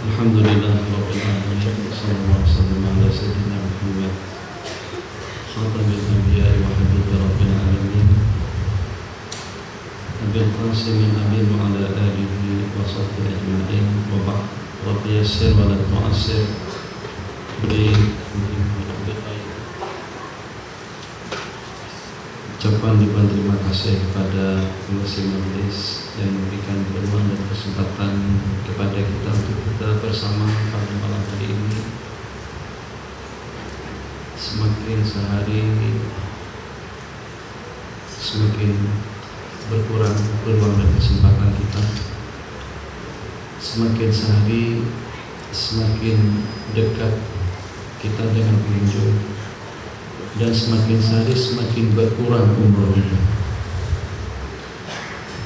Alhamdulillahirabbil alamin. Sallallahu wasallam ala sayyidina Muhammad khatamin anbiya'i wa habibi rabbil alamin. Nabil Qasim Nabi wa ala alihi wa sahbihi ajma'in. Wa ba'd. Rabbi yassir wa la tu'assir. Ucapan dibantu terima kasih kepada pengisi majelis yang memberikan peluang dan kesempatan kepada kita untuk kita bersama pada malam hari ini. Semakin sehari semakin berkurang peluang dan kesempatan kita. Semakin sehari semakin dekat kita dengan pengunjung. Dan semakin sehari semakin berkurang umurnya.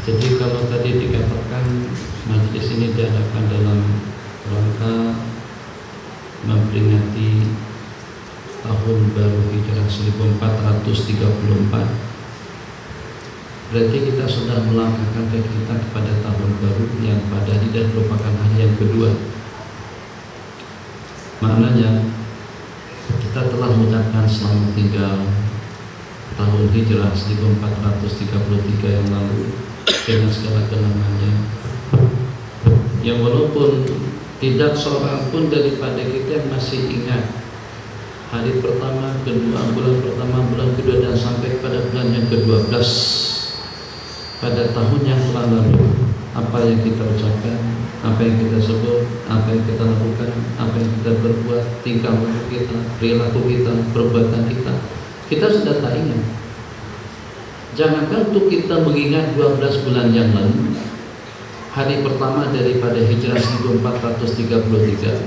Jadi kalau tadi dikatakan majelis ini diadakan dalam rangka memperingati tahun baru Hijrah 1434, berarti kita sudah melangkahkan kaki kita kepada tahun baru yang pada ini dan merupakan hari yang kedua. Maknanya kita telah mengucapkan selamat tinggal tahun Hijrah 1433 yang lalu dengan segala kenangannya. Yang walaupun tidak seorang pun daripada kita yang masih ingat hari pertama, kedua, bulan pertama, bulan kedua dan sampai pada bulan yang ke-12 pada tahun yang telah lalu, apa yang kita ucapkan, apa yang kita sebut, apa yang kita lakukan, apa yang kita berbuat, tingkah laku kita, perilaku kita, perbuatan kita sudah tak ingat. Jangankan untuk kita mengingat 12 bulan yang lalu, hari pertama daripada Hijrah 1433,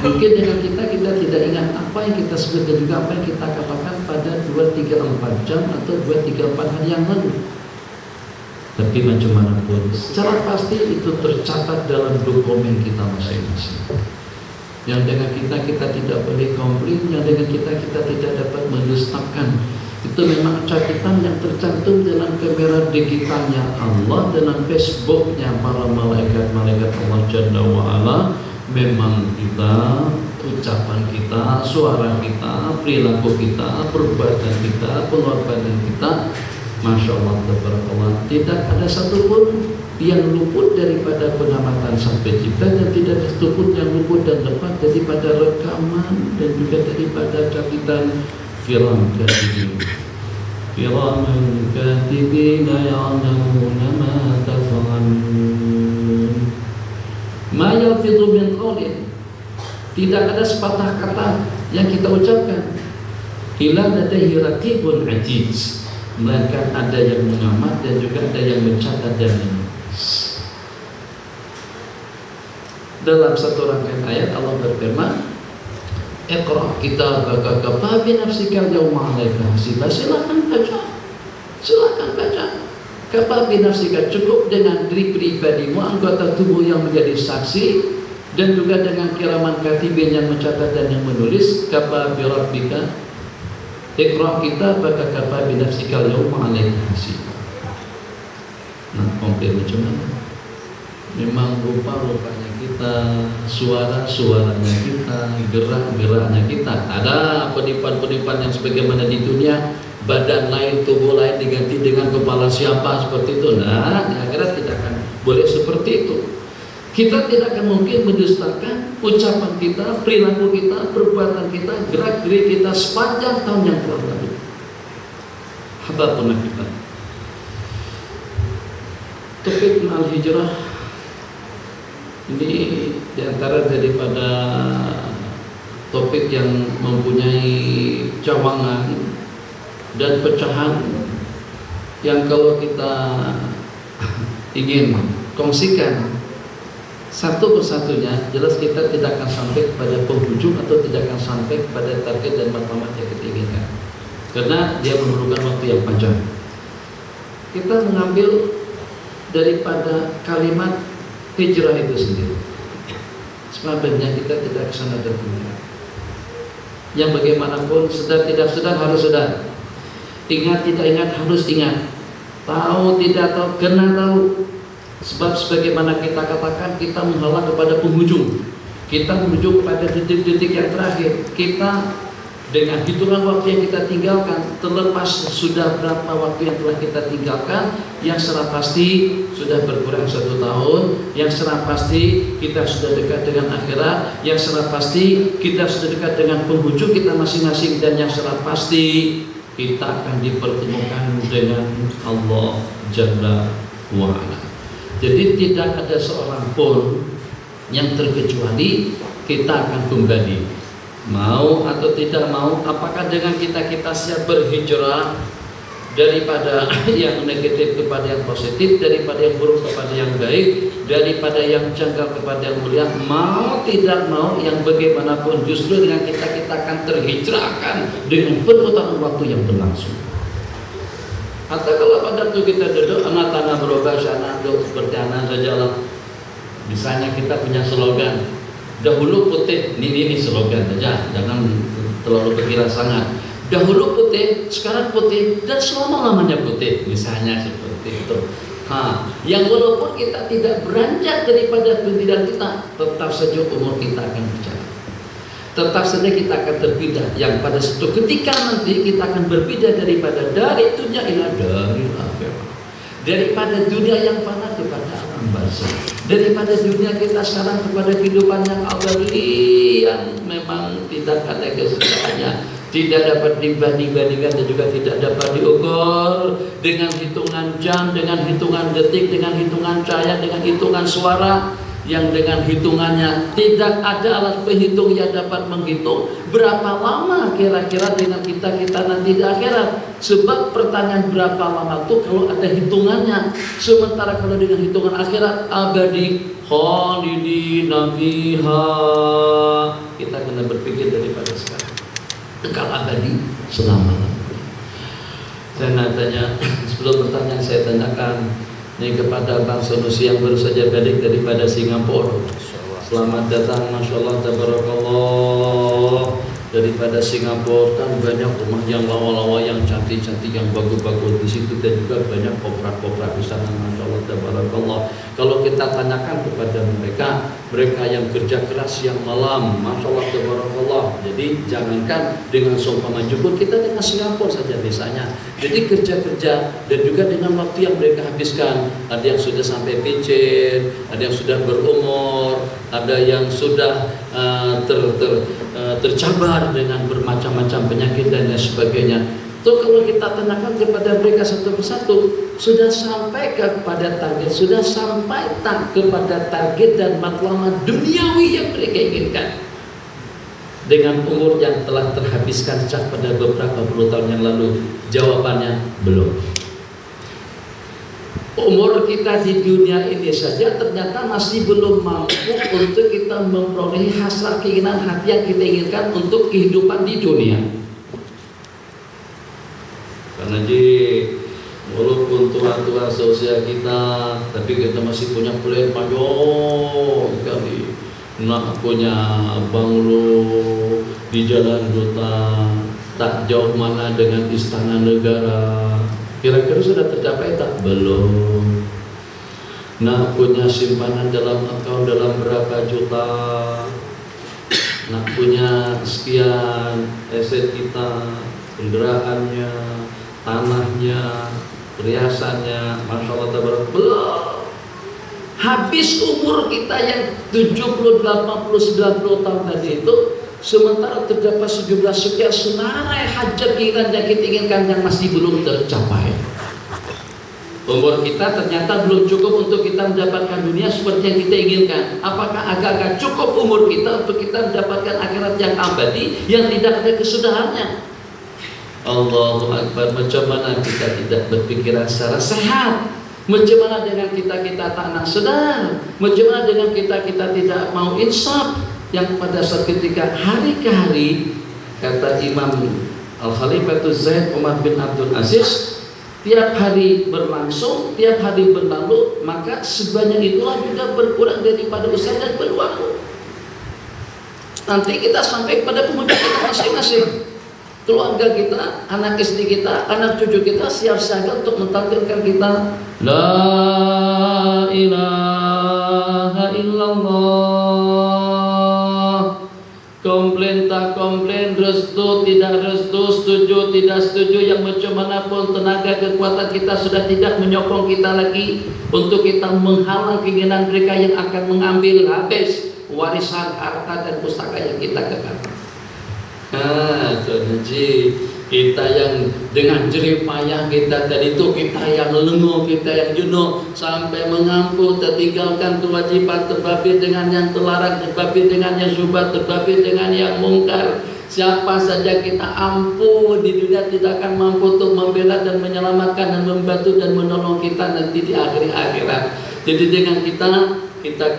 mungkin dengan kita tidak ingat apa yang kita sebut dan juga apa yang kita katakan pada 2-3-4 jam atau 2-3-4 hari yang lalu. Tapi macam mana pun, secara pasti itu tercatat dalam dokumen kita masing-masing. Yang dengan kita tidak boleh komplain, yang dengan kita tidak dapat mendustakan. Itu memang catatan yang tercantum dalam kamera digitalnya Allah, dalam Facebooknya para malaikat-malaikat Allah Jalla wa'ala. Memang kita, ucapan kita, suara kita, perilaku kita, perbuatan kita, pengorbanan kita, Masya Allah, tabarakallah, tidak ada satupun yang luput daripada pengamatan Sang Pencipta, dan tidak ada satupun yang luput dan lepas daripada rekaman dan juga daripada catatan kiram katibin. Kiraman katibin ya'lamuna ma taf'alun. Ma yalfidhu min qawlin. Tidak ada sepatah kata yang kita ucapkan illa ladaihi raqibun 'atid, melainkan ada yang mengamat dan juga ada yang mencatat dan menulis. Dalam satu rangkaian ayat Allah berfirman, Iqra kitabaka kafa bi nafsika al-yawma 'alaika hasiba. Silakan baca. Kafa bi nafsika, cukup dengan diri pribadimu, anggota tubuh yang menjadi saksi, dan juga dengan kiraman katibin yang mencatat dan yang menulis. Kafa bi rabbika, Iqra kitabaka kafa bi nafsika al-yawma 'alaika hasiba. Nah, komplit macam mana? Memang rupa-rupanya kita, suara-suaranya kita, gerak-geraknya kita. Ada penipuan-penipuan yang sebagaimana di dunia, badan lain, tubuh lain diganti dengan kepala siapa, seperti itu. Nah, di akhirat tidak akan boleh seperti itu. Kita tidak akan mungkin mendustakan ucapan kita, perilaku kita, perbuatan kita, gerak-gerik kita sepanjang tahun yang telah lalu. Hadatuna kita. Topik al-hijrah ini diantara daripada topik yang mempunyai cawangan dan pecahan yang kalau kita ingin kongsikan satu persatunya, jelas kita tidak akan sampai pada penghujung atau tidak akan sampai pada target dan matlamat yang kita inginkan, karena dia memerlukan waktu yang panjang. Kita mengambil daripada kalimat hijrah itu sendiri. Sebenarnya kita tidak kesana dan kemari. Yang bagaimanapun, sedar tidak sedar harus sedar. Ingat tidak ingat harus ingat. Tahu tidak tahu kena tahu. Sebab sebagaimana kita katakan, kita menghela kepada penghujung. Kita menuju kepada detik-detik yang terakhir. Kita dengan hitungan waktu yang kita tinggalkan, terlepas sudah berapa waktu yang telah kita tinggalkan, yang secara pasti sudah berkurang 1 tahun, yang secara pasti kita sudah dekat dengan akhirat, yang secara pasti kita sudah dekat dengan penghujung kita masing-masing, dan yang secara pasti kita akan dipertemukan dengan Allah Jalla wa'ala. Jadi tidak ada seorang pun yang terkecuali kita akan kembali. Mau atau tidak mau, apakah dengan kita siap berhijrah daripada yang negatif kepada yang positif, daripada yang buruk kepada yang baik, daripada yang janggal kepada yang mulia, mau tidak mau, yang bagaimanapun justru dengan kita akan terhijrahkan dengan perputaran waktu yang berlangsung. Atau kalau pada waktu kita duduk anak tanah berubah sana duduk seperti anak saja. Misalnya kita punya slogan, dahulu putih, ini slogan saja, jangan terlalu berkira sangat. Dahulu putih, sekarang putih, dan selama-lamanya putih, misalnya seperti itu. Yang walaupun kita tidak beranjak daripada pendidikan kita, tetap saja umur kita akan berjalan. Tetap saja kita akan terpindah. Yang pada suatu ketika nanti kita akan berpindah dari dunia ila dari akhirat. Daripada dunia yang fana kepada alam barzakh, daripada dunia kita sekarang kepada kehidupan yang abadi yang memang tidak ada kesudahannya, tidak dapat dibanding-bandingkan dan juga tidak dapat diukur dengan hitungan jam, dengan hitungan detik, dengan hitungan cahaya, dengan hitungan suara, yang dengan hitungannya tidak ada alat penghitung yang dapat menghitung berapa lama kira-kira dengan kita nanti di akhirat. Sebab pertanyaan berapa lama itu kalau ada hitungannya, sementara kalau dengan hitungan akhirat abadi khalidina fiha, kita kena berpikir daripada sekarang kekal abadi selama-lamanya. Saya nanya, sebelum pertanyaan saya tanyakan ini kepada Bang Sanusi yang baru saja balik daripada Singapura. Selamat datang, Masya Allah, tabarakallah. Daripada Singapura kan banyak rumah yang lawa-lawa, yang cantik-cantik, yang bagus-bagus di situ, dan juga banyak koprak-koprak di sana, Masya Allah, tabarakallah. Kalau kita tanyakan kepada mereka yang kerja keras siang malam, Masya Allah, tabarakallah. Jadi jangankan dengan seumpama jemput, kita dengan Singapura saja misalnya. Jadi kerja-kerja dan juga dengan waktu yang mereka habiskan, ada yang sudah sampai pensiun, ada yang sudah berumur, ada yang sudah tercabar dengan bermacam-macam penyakit dan lain sebagainya. So kalau kita tanyakan kepada mereka satu persatu, sudah sampai kepada target, sudah sampai kepada target dan matlamat duniawi yang mereka inginkan dengan umur yang telah terhabiskan sejak pada beberapa puluh tahun yang lalu? Jawabannya belum. Umur kita di dunia ini saja ternyata masih belum mampu untuk kita memperoleh hasrat keinginan hati yang kita inginkan untuk kehidupan di dunia. Karena walaupun tua-tua seusia kita, tapi kita masih punya plan panjang sekali. Nak punya banglo di Jalan Duta, tak jauh mana dengan Istana Negara. Kira-kira sudah tercapai tak? Belum. Nak punya simpanan dalam account dalam berapa juta, nak punya sekian aset kita, kendaraannya, tanahnya, perhiasannya, Masya Allah, belum. Habis umur kita yang 70, 80, 90 tahun tadi itu, sementara terdapat sejumlah sekian senarai hajat keinginan yang kita inginkan yang masih belum tercapai. Umur kita ternyata belum cukup untuk kita mendapatkan dunia seperti yang kita inginkan. Apakah agak-agak cukup umur kita untuk kita mendapatkan akhirat yang abadi yang tidak ada kesudahannya? Allahu Akbar. Macam mana kita tidak berpikiran secara sehat? Macam mana dengan kita tak nak sedar? Macam mana dengan kita tidak mau insaf? Yang pada saat ketika hari ke hari, kata Imam Al-Khalifatul Zaid Umar bin Abdul Aziz, tiap hari berlangsung, tiap hari berlalu, maka sebanyak itulah juga berkurang daripada usaha dan peluangmu. Nanti kita sampai kepada penghujung kita masing-masing. keluarga kita, anak istri kita, anak cucu kita siap siaga untuk mentampilkan kita La ilaha illallah. Komplain tak komplain, restu tidak restu, setuju tidak setuju, yang macam manapun tenaga kekuatan kita sudah tidak menyokong kita lagi untuk kita menghalang keinginan mereka yang akan mengambil habis warisan harta dan pustaka yang kita kekal. Kita yang dengan jerih payah kita tadi itu, kita yang lenguh, kita yang jenuh sampai mengampu, tertinggalkan kewajiban, terbabi dengan yang terlarang, terbabi dengan yang syubhat, terbabi dengan yang mungkar. Siapa saja kita ampu di dunia tidak akan mampu untuk membela dan menyelamatkan dan membantu dan menolong kita nanti di akhir akhirat. Jadi dengan kita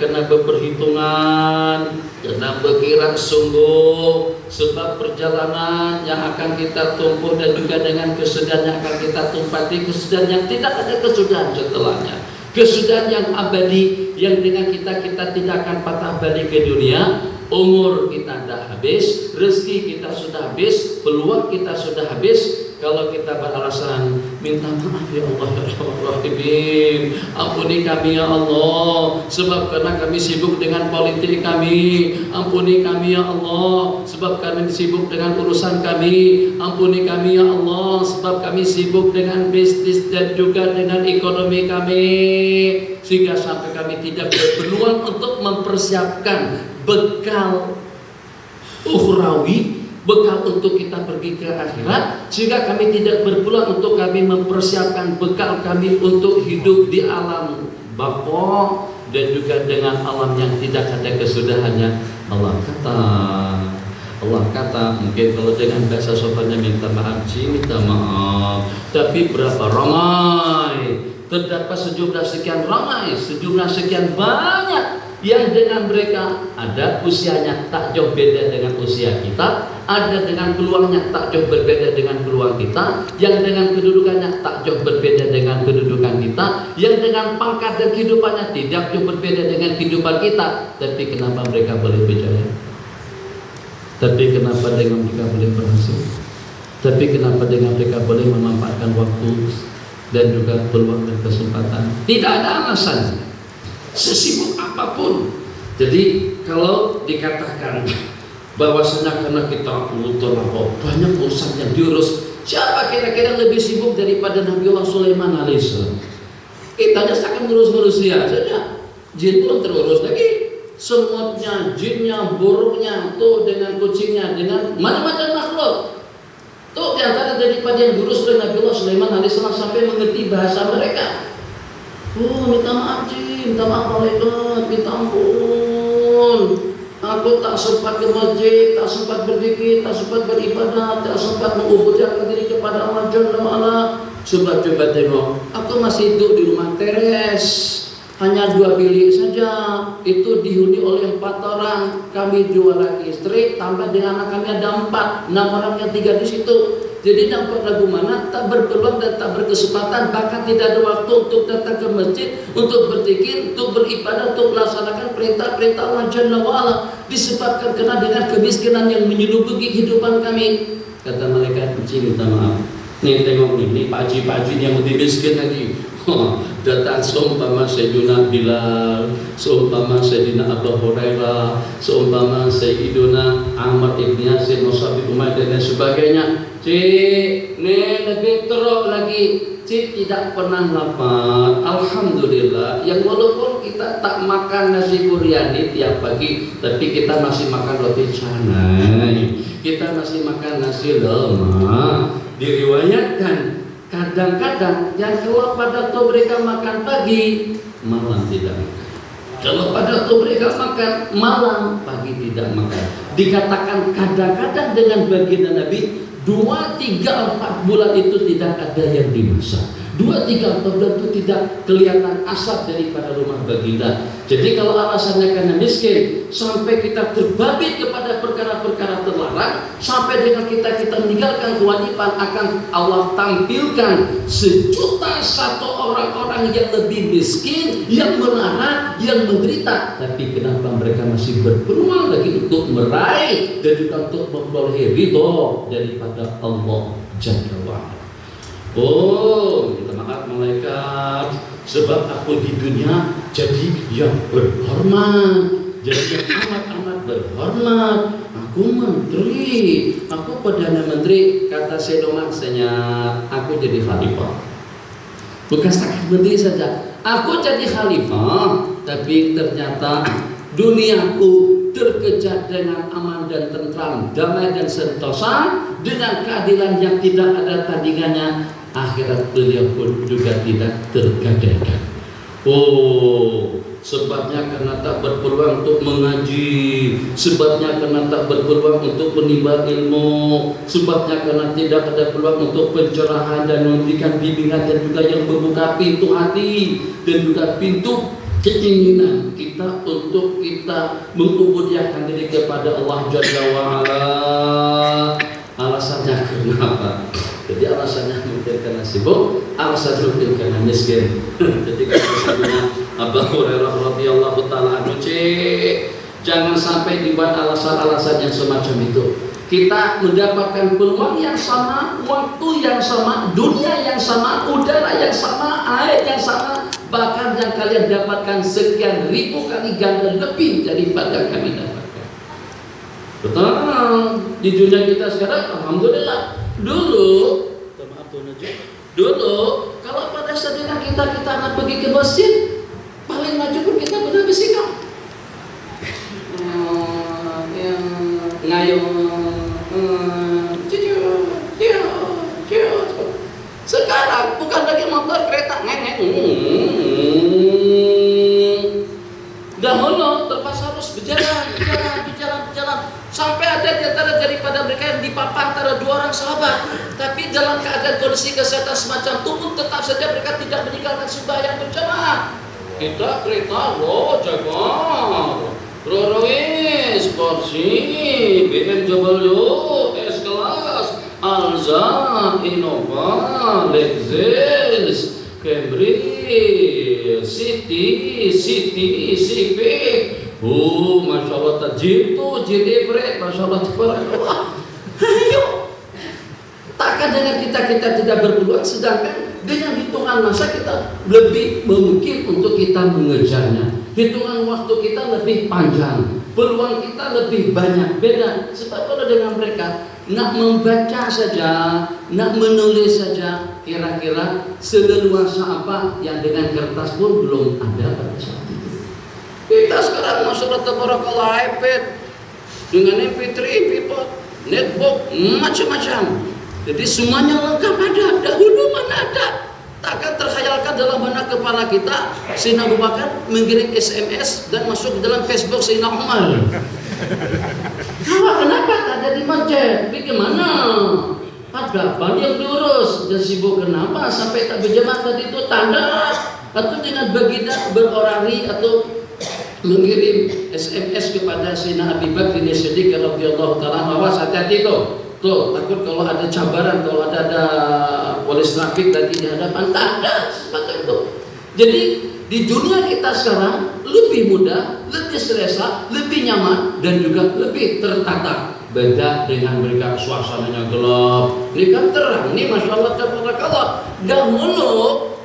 kena berperhitungan, kena berkira sungguh, sebab perjalanan yang akan kita tempuh dan juga dengan kesudahan yang akan kita tumpati, kesudahan yang tidak ada kesudahan setelahnya, kesudahan yang abadi, yang dengan kita tidak akan patah balik ke dunia. Umur kita dah habis, rezeki kita sudah habis, peluang kita sudah habis. Kalau kita beralasan minta maaf ya Allah ya Rahim, ampuni kami ya Allah, sebab karena kami sibuk dengan politik kami. Ampuni kami ya Allah, sebab kami sibuk dengan urusan kami. Ampuni kami ya Allah, sebab kami sibuk dengan bisnis dan juga dengan ekonomi kami, sehingga sampai kami tidak berpeluang untuk mempersiapkan bekal ukhrawi, bekal untuk kita pergi ke akhirat, sehingga kami tidak berpeluang untuk kami mempersiapkan bekal kami untuk hidup di alam baqo dan juga dengan alam yang tidak ada kesudahannya. Allah kata mungkin kalau dengan bahasa sopannya minta maaf, minta maaf, tapi berapa ramai, terdapat sejumlah sekian ramai, sejumlah sekian banyak yang dengan mereka ada usianya tak jauh beda dengan usia kita, ada dengan peluangnya tak jauh berbeda dengan peluang kita, yang dengan kedudukannya tak jauh berbeda dengan kedudukan kita, yang dengan pangkat dan kehidupannya tidak jauh berbeda dengan kehidupan kita. Tapi kenapa mereka boleh berjaya? Tapi kenapa dengan mereka boleh berhasil? Tapi kenapa dengan mereka boleh memanfaatkan waktu dan juga peluang dan kesempatan? Tidak ada alasan, sesibuk apapun. Jadi kalau dikatakan bahwasanya karena kita banyak urusan yang diurus, siapa kira-kira lebih sibuk daripada Nabiullah Sulaiman alaihissalam? Kita hanya akan ngurus manusia saja, jin belum terurus lagi, semutnya, jinnya, burungnya, tuh dengan kucingnya, dengan macam-macam makhluk. Tuh diantara daripada yang diurus oleh Nabiullah Sulaiman alaihissalam sampai mengerti bahasa mereka. Oh, minta maaf Ji, minta maaf malaikat, minta ampun. Aku tak sempat ke masjid, tak sempat berzikir, tak sempat beribadah, tak sempat mengubahkan diri kepada Allah Jalla wa'ala. Sebab coba tengok, aku masih hidup di rumah teres, hanya 2 bilik saja. Itu dihuni oleh 4 orang. Kami 2 lagi istri, tambah dengan anak kami ada 4, 6 orang yang 3 di situ. Jadi nampak lagu mana tak berpeluang dan tak berkesempatan, bahkan tidak ada waktu untuk datang ke masjid, untuk berzikir, untuk beribadah, untuk melaksanakan perintah-perintah Allah Jalla wa'ala, disebabkan kena dengan kemiskinan yang menyelubuhi kehidupan kami. Kata malaikat, minta maaf. Nih tengok nih Pak Haji yang lebih miskin lagi. Datang seumpama Sayyidina Bilal, seumpama Sayyidina Abu Hurairah, seumpama Sayyidina Ammar ibn Yasir, Mus'ab bin Umair dan sebagainya. Cik, nih lebih teruk lagi, cik tidak pernah lapar. Alhamdulillah, yang walaupun kita tak makan nasi biryani tiap pagi, tapi kita masih makan roti canai, kita masih makan nasi lemak. Diriwayatkan kadang-kadang yang keluar pada waktu mereka makan pagi, malam tidak makan. Kalau pada waktu mereka makan malam, pagi tidak makan. Dikatakan kadang-kadang dengan baginda Nabi 2, 3, 4 bulan itu tidak ada yang dimasak. 2, 3, 4 bulan itu tidak kelihatan asap daripada rumah baginda. Jadi kalau alasannya karena miskin, sampai kita terbabit kepada perkara-perkara terlarang, sekarang sampai dengan kita meninggalkan kewajiban akan Allah tampilkan 1.000.000 orang-orang yang lebih miskin, yang melarat, yang menderita. Tapi kenapa mereka masih berpeluang lagi untuk meraih dan juga untuk memperoleh ridho daripada Allah Jalla wa'ala. Oh, minta maaf malaikat, sebab aku di dunia jadi yang berhormat, jadi yang amat-amat berhormat. Aku menteri, aku perdana menteri. Kata senomaksanya, aku jadi khalifah. Bukan setakat menteri saja, aku jadi khalifah. Tapi ternyata duniaku terkejar dengan aman dan tentram, damai dan sentosa, dengan keadilan yang tidak ada tandingannya. Akhirat beliau pun juga tidak tergadaikan. Oh, sebabnya karena tak berpeluang untuk mengaji, sebabnya karena tak berpeluang untuk menimba ilmu, sebabnya karena tidak ada peluang untuk pencerahan dan memberikan bimbingan dan juga yang membuka pintu hati dan juga pintu keinginan kita untuk kita mengubudiahkan diri kepada Allah Jalla wa'ala. Alasannya kenapa? Jadi alasannya mungkin karena sibuk, alasannya mungkin karena miskin. Jadi kalau Abu Hurairah radhiyallahu taala anhu, jangan sampai dibuat alasan-alasan yang semacam itu. Kita mendapatkan peluang yang sama, waktu yang sama, dunia yang sama, udara yang sama, air yang sama, bahkan yang kalian dapatkan sekian ribu kali ganda lebih daripada kami dapatkan. Betul? Di dunia kita sekarang, alhamdulillah. Dulu kalau pada saat kita akan pergi ke masjid, paling maju pun kita benar bersikap ngayung, sekarang bukan lagi motor, kereta, dahulu terpaksa harus berjalan sampai ada di antara daripada mereka yang dipapar antara 2 orang sahabat, tapi dalam keadaan kondisi kesehatan semacam itu pun tetap saja mereka tidak meninggalkan sembahyang berjamaah. Kita kereta jaga Rolls Porsche, BMW, S-Class, Alza, Innova, Lexus, Camry, City, Civic. Masya Allah, tajib tuh, Jidifre, Masya Allah, ayo. Takkan dengan kita tidak berpeluang, sedangkan dengan hitungan masa kita lebih mungkin untuk kita mengejarnya. Hitungan waktu kita lebih panjang, peluang kita lebih banyak. Beda, sebab kalau dengan mereka nak membaca saja, nak menulis saja, kira-kira seleluasa apa yang dengan kertas pun belum ada pada saat itu. Kita sekarang masalah tabarakallah iPad dengan MP3, MP4, netbook, macam-macam. Jadi semuanya lengkap ada. Dahulu mana ada? Takkan terkhayalkan dalam benak kepala kita Sayyidina Abu Bakar mengirim SMS dan masuk ke dalam Facebook Sayyidina Umar. Kenapa tak ada di masjid? Bagaimana? Ada apa yang diurus? Dan sibuk kenapa sampai tak berjamaah tadi itu tanda? Atau dengan baginda berorari atau mengirim SMS kepada Sayyidina Abi Bakar As-Siddiq radhiyallahu ta'ala, awas hati-hati tuh, takut kalau ada cabaran, kalau ada polis trafik lagi di hadapan, tak ada seperti itu. Jadi di dunia kita sekarang lebih mudah, lebih selesa, lebih nyaman dan juga lebih tertata. Beda dengan mereka, suasananya gelap. Ini kan terang, ini masya Allah tabarakallah. Dahulu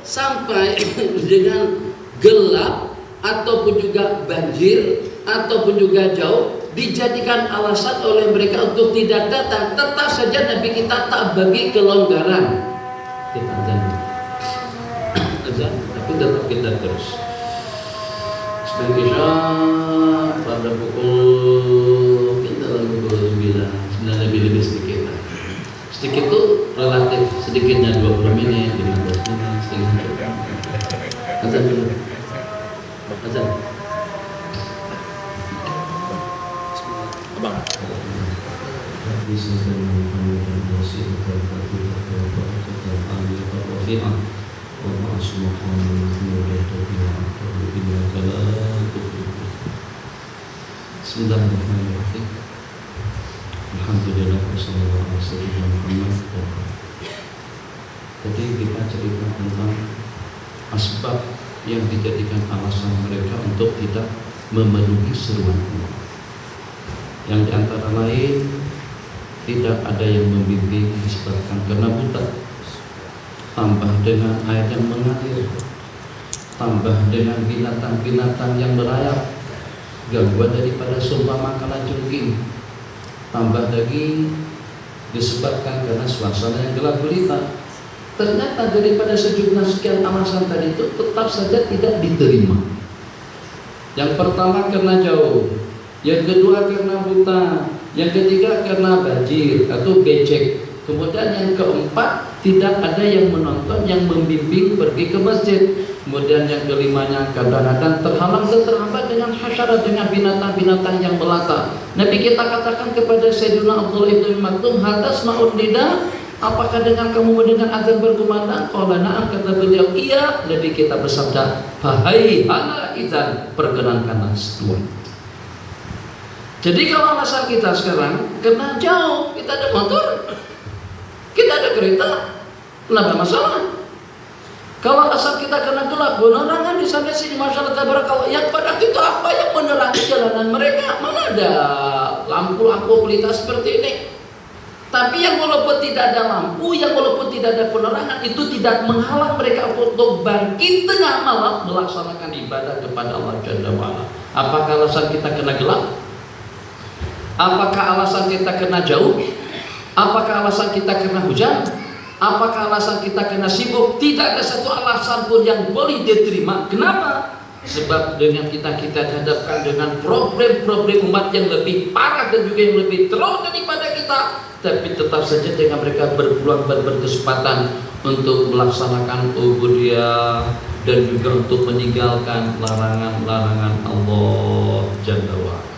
sampai dengan gelap ataupun juga banjir ataupun juga jauh dijadikan alasan oleh mereka untuk tidak datang. Tetap saja Nabi kita tak bagi kelonggaran. Kita azan, tapi tetap kita terus. Sebelum Isya pada pukul kita pukul 9 lebih sedikit. Sedikit itu relatif, sedikitnya 20 menit, 15 menit, setengah jam. Azan dulu. Azan. Abang. Bismillahirrahmanirrahim. Alhamdulillah wassallallahu ala sayyidina Muhammad. Tadi kita cerita tentang asbab yang dijadikan alasan mereka untuk tidak memenuhi seruan Allah. Yang diantara lain, tidak ada yang membimbing disebabkan karena buta, tambah dengan air yang mengalir, tambah dengan binatang-binatang yang merayap, gangguan daripada sumber makanan jengking, tambah lagi disebabkan karena suasana yang gelap gulita. Ternyata daripada sejumlah sekian alasan tadi itu tetap saja tidak diterima. Yang pertama karena jauh, yang kedua karena buta, yang ketiga karena banjir atau becek, kemudian yang keempat tidak ada yang menonton, yang membimbing pergi ke masjid. Kemudian yang kelimanya kadang-kadang terhalang dan terhambat dengan hasyarat, dengan binatang-binatang yang melata. Nabi kita katakan kepada Sayyidina Abdullah ibn Maktum, hadas ma'un nida, apakah dengan kamu mendengar azan berkumandang? Qala na'am, kata beliau, iya. Nabi kita bersabda, bahai hala idzan, perkenankanlah setuan. Jadi kalau alasan kita sekarang karena jauh, kita ada motor, kita ada kereta, kenapa masalah? Kalau asal kita kena gelap, penerangan di sana sini masyarakat barakallah. Yang pada itu apa yang menerangi jalanan mereka? Mana ada lampu-lampu pelita seperti ini? Tapi yang walaupun tidak ada lampu, yang walaupun tidak ada penerangan, itu tidak menghalang mereka untuk bangkit tengah malam melaksanakan ibadah kepada Allah Jalla wa'ala. Apakah alasan kita kena gelap? Apakah alasan kita kena jauh? Apakah alasan kita kena hujan? Apakah alasan kita kena sibuk? Tidak ada satu alasan pun yang boleh diterima. Kenapa? Sebab dengan kita dihadapkan dengan problem-problem umat yang lebih parah dan juga yang lebih teruk daripada kita. Tapi tetap saja dengan mereka berpeluang berkesempatan untuk melaksanakan ubudiyah dan juga untuk meninggalkan larangan-larangan Allah Jalla wa'ala.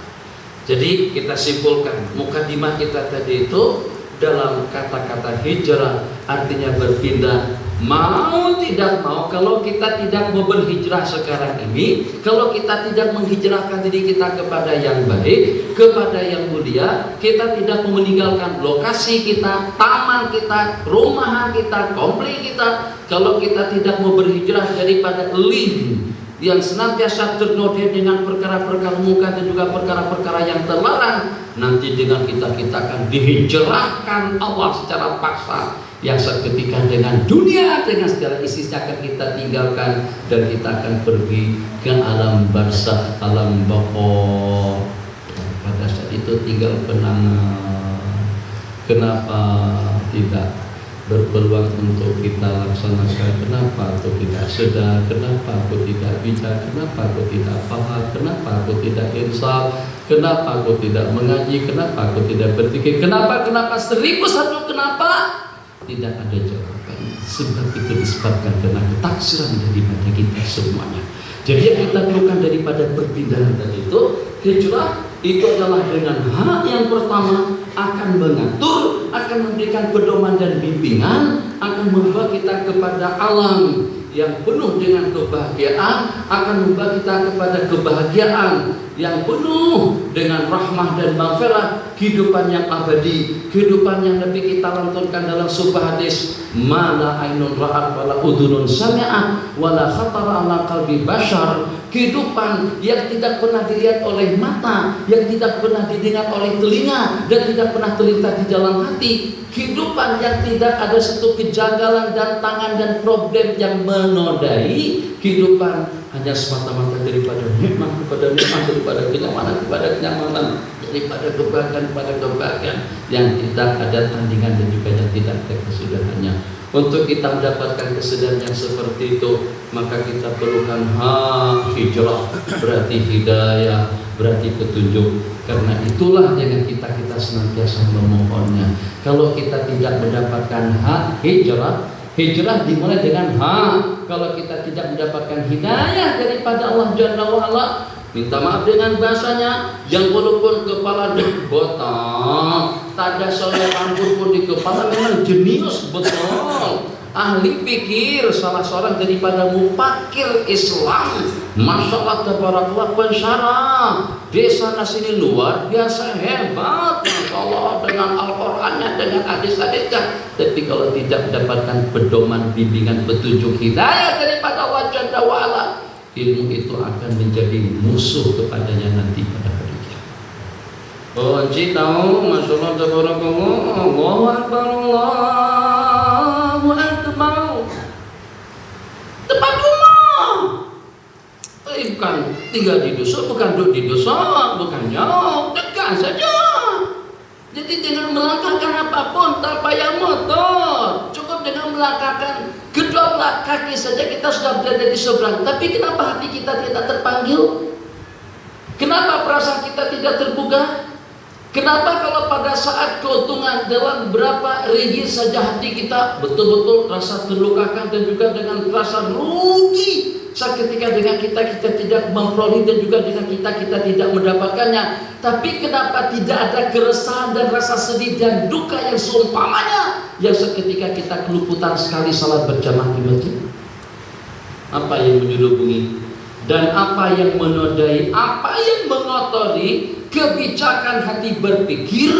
Jadi kita simpulkan mukadimah kita tadi itu dalam kata-kata hijrah artinya berpindah. Mau tidak mau, kalau kita tidak mau berhijrah sekarang ini, kalau kita tidak menghijrahkan diri kita kepada yang baik, kepada yang mulia, kita tidak mau meninggalkan lokasi kita, taman kita, rumahan kita, komplek kita, kalau kita tidak mau berhijrah daripada lin yang senantiasa ternodai dengan perkara-perkara muka dan juga perkara-perkara yang terlarang, nanti dengan kita akan dihijrahkan Allah secara paksa, yang seketika dengan dunia dengan segala isinya akan kita tinggalkan dan kita akan pergi ke alam barzakh, alam baqo. Pada saat itu tinggal penangan. Kenapa tidak berpeluang untuk kita laksanakan? Kenapa aku tidak sedar? Kenapa aku tidak bisa? Kenapa aku tidak paham? Kenapa aku tidak insaf? Kenapa aku tidak mengaji? Kenapa aku tidak berpikir? Kenapa 1001 kenapa? Tidak ada jawaban. Sebab itu disebabkan karena ketaksiran daripada kita semuanya. Jadi yang kita perlukan daripada perpindahan tadi itu, hijrah itu adalah dengan hak yang pertama akan mengatur, akan memberikan pedoman dan bimbingan, akan membawa kita kepada alam yang penuh dengan kebahagiaan, akan membawa kita kepada kebahagiaan yang penuh dengan rahmah dan maghfirah, kehidupan yang abadi, kehidupan yang Nabi kita lantunkan dalam sebuah hadis, mala ainun ra'at wala udhunun sami'at wala khatara ala qalbi bashar, kehidupan yang tidak pernah dilihat oleh mata, yang tidak pernah didengar oleh telinga dan tidak pernah terlintas di dalam hati, kehidupan yang tidak ada satu kejanggalan dan tangan dan problem yang menodai, kehidupan hanya semata-mata daripada nikmat kepada nikmat, daripada kenyamanan kepada kenyamanan, daripada kebahagiaan kepada kebahagiaan yang tidak ada tandingan dan juga yang tidak ada kesudahannya. Untuk kita mendapatkan kesadaran yang seperti itu, maka kita perlukan hak hijrah, berarti hidayah, berarti petunjuk. Karena itulah yang kita senantiasa memohonnya. Kalau kita tidak mendapatkan hak hijrah, hijrah dimulai dengan hak. Kalau kita tidak mendapatkan hidayah daripada Allah Jalla wa'ala, minta maaf dengan bahasanya, yang walaupun kepala botak, tak ada selai rambut pun di kepala, memang jenius betul. ahli pikir salah seorang daripada mufakir Islam, Masya Allah tabarakallah, pensyarah desa sini luar biasa hebat, Masya Allah, dengan Al-Qurannya, dengan hadis-hadisnya. Tapi kalau tidak mendapatkan pedoman, bimbingan, petunjuk, hidayah daripada Allah Jalla wa'ala, ilmu itu akan menjadi musuh kepadanya nanti pada hari kiamat. Oh, encik tahu, Masya Allah tabarakallah, Allahu Akbar, Allahu Akbar, tempat rumah. Bukan tinggal di dusun, bukan duduk di dusun, bukan jauh, dekat saja. Jadi dengan melangkahkan apapun tanpa yang motor, cukup dengan melangkahkan kedua belah kaki saja kita sudah berada di seberang. Tapi kenapa hati kita tidak terpanggil? Kenapa perasaan kita tidak tergugah? Kenapa kalau pada saat keuntungan dalam berapa ringgit saja hati kita betul-betul rasa terlukakan dan juga dengan rasa rugi seketika dengan kita tidak memperoleh dan juga dengan kita tidak mendapatkannya. Tapi kenapa tidak ada keresahan dan rasa sedih dan duka yang seumpamanya yang seketika kita keluputan sekali salat berjamaah di masjid? Apa yang menyelubungi dan apa yang menodai, apa yang mengotori kebijakan hati berpikir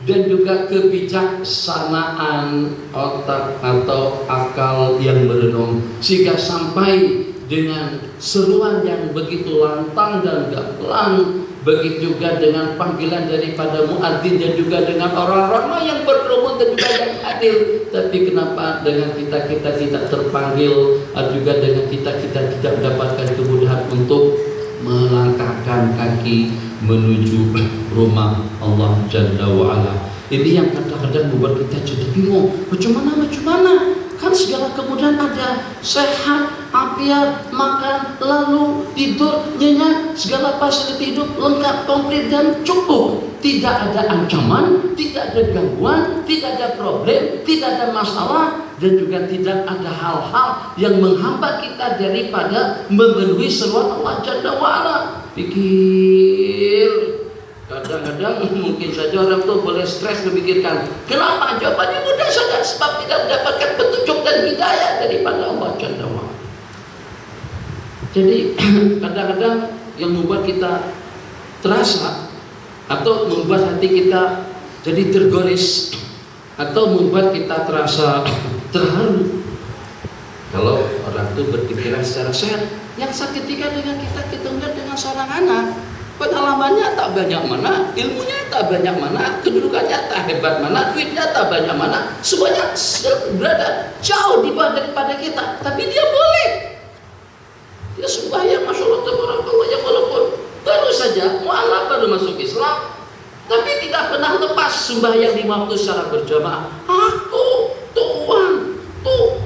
dan juga kebijaksanaan otak atau akal yang merenung, sehingga sampai dengan seruan yang begitu lantang dan gamblang, begitu juga dengan panggilan daripada muadzin dan juga dengan orang-orang yang berkerumun dan juga yang hadir. Tapi kenapa dengan kita tidak terpanggil, juga dengan kita tidak mendapatkan kemudahan untuk melangkahkan kaki menuju rumah Allah Jalla wa'ala. Ini yang kadang-kadang membuat kita jadi bingung. Bagaimana? Kan segala kemudahan ada, sehat, afiat, makan, lalu tidur, nyenyak, segala fasilitas hidup lengkap, komplit dan cukup. Tidak ada ancaman, tidak ada gangguan, tidak ada problem, tidak ada masalah, dan juga tidak ada hal-hal yang menghambat kita daripada memenuhi seruan Allah Jalla wa'ala. Pikir. Kadang-kadang mungkin saja orang itu boleh stres memikirkan. Kenapa? Jawabannya mudah saja, sebab tidak mendapatkan petunjuk dan hidayah daripada Allah Jalla wa'ala. Jadi kadang-kadang yang membuat kita terasa atau membuat hati kita jadi tergores atau membuat kita terasa terharu kalau orang itu berpikiran secara sehat. Yang seketika dengan kita melihat dengan seorang anak, pengalamannya tak banyak mana, ilmunya tak banyak mana, kedudukannya tak hebat mana, duitnya tak banyak mana, semuanya berada jauh di bawah daripada kita. Tapi dia boleh, dia sembahyang, Masya Allah tabarakallah, yang walaupun baru saja mualaf, baru masuk Islam, tapi tidak pernah lepas sembahyang 5 waktu secara berjamaah. Aku tuanku,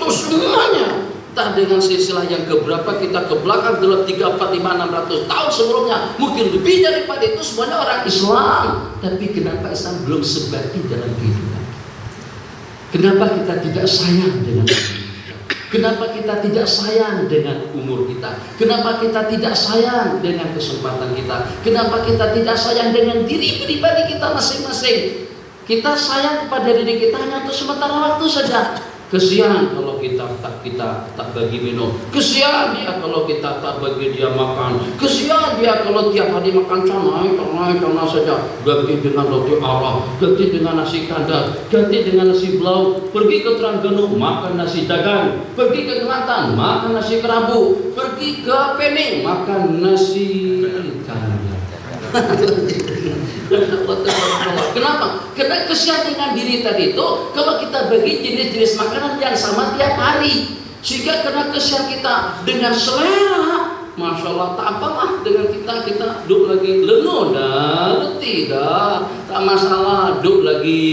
semuanya. Entah dengan silsilah yang keberapa kita ke belakang dalam 3, 4, 5, 600 tahun sebelumnya, mungkin lebih daripada itu, semuanya orang Islam. Tapi kenapa Islam belum sebati dalam kehidupan? Kenapa kita tidak sayang dengan kita? Kenapa kita tidak sayang dengan umur kita? Kenapa kita tidak sayang dengan kesempatan kita? Kenapa kita tidak sayang dengan diri pribadi kita masing-masing? Kita sayang kepada diri kita hanya untuk sementara waktu saja. Kesian kalau kita tak bagi minum. Kesian dia kalau kita tak bagi dia makan. Kesian dia kalau tiap hari makan canai saja. Ganti dengan roti arah, ganti dengan nasi kandar, ganti dengan nasi belau. Pergi ke Terengganu makan nasi dagang. Pergi ke Kelantan makan nasi kerabu. Pergi ke Pening makan nasi ikan. Kenapa? Karena kesian dengan diri tadi itu kalau kita bagi jenis-jenis makanan yang sama tiap hari, sehingga karena kesian kita dengan selera, Masya Allah, tak apalah dengan kita duduk lagi lenguh dah, letih dah, tak masalah, duduk lagi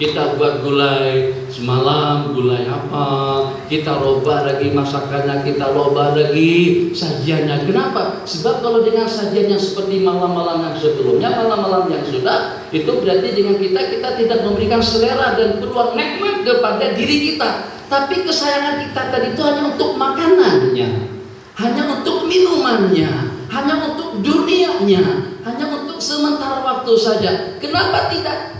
kita buat gulai semalam, gulai apa, kita robah lagi masakannya, kita robah lagi sajiannya. Kenapa? Sebab kalau dengan sajian yang seperti malam-malam yang sebelumnya, malam-malam yang sudah, itu berarti dengan kita tidak memberikan selera dan peluang nikmat kepada diri kita. Tapi kesayangan kita tadi itu hanya untuk makanannya, hanya untuk minumannya, hanya untuk dunianya, hanya untuk sementara waktu saja. Kenapa tidak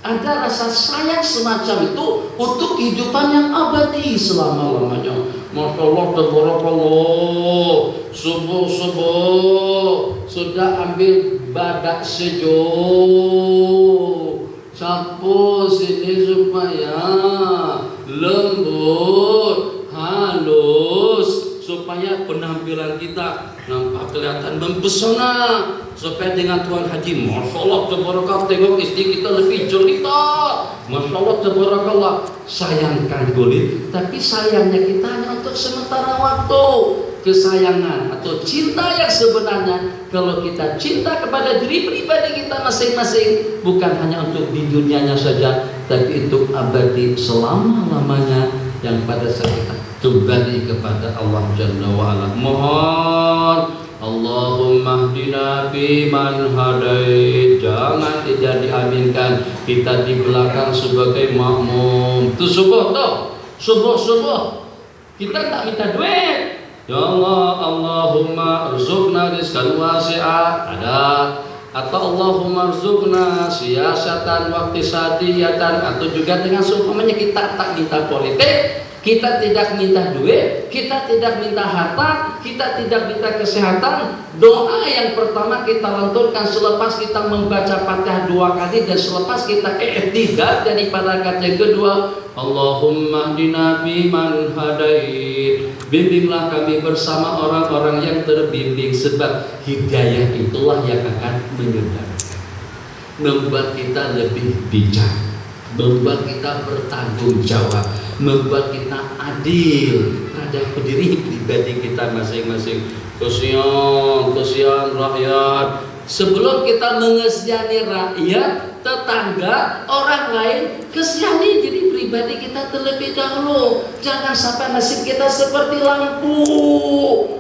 Ada rasa sayang semacam itu untuk kehidupan yang abadi selama-lamanya. Masya Allah, tabarakallah. Subuh-subuh sudah ambil badak sejuk, sapu sini supaya lembut, halus, supaya penampilan kita nampak kelihatan mempesona, supaya dengan Tuan Haji, Masya Allah, tabarakallah, tengok istri kita lebih jelita, Masya Allah, tabarakallah. Sayangkan boleh, tapi sayangnya kita hanya untuk sementara waktu. Kesayangan atau cinta yang sebenarnya, kalau kita cinta kepada diri pribadi kita masing-masing, bukan hanya untuk di dunianya saja, tapi untuk abadi selama-lamanya, yang pada saat kita kembali kepada Allah Jalla wa'ala. Mohon Allahumma hdina biman hadait. Jangan tidak diaminkan kita di belakang sebagai makmum. Itu subuh tuh, subuh kita tak minta duit. Ya Allah, Allahumma rizukna rizkan wasi'ah, ada. Atau Allahumma rizukna siasatan waktisadiyatan, atau juga dengan seumpamanya kita tak minta politik, kita tidak minta duit, kita tidak minta harta, kita tidak minta kesehatan. Doa yang pertama kita lanturkan selepas kita membaca Fatihah 2 kali dan selepas kita i'tidal daripada rakaat yang kedua, Allahumma hdina biman hadait. Bimbinglah kami bersama orang-orang yang terbimbing, sebab hidayah itulah yang akan menyadarkan, membuat kita lebih bijak, membuat kita bertanggung jawab, membuat kita adil terhadap diri pribadi kita masing-masing. Kesian rakyat. Sebelum kita mengesihani rakyat, tetangga, orang lain, kesihani diri pribadi kita terlebih dahulu. Jangan sampai nasib kita seperti lampu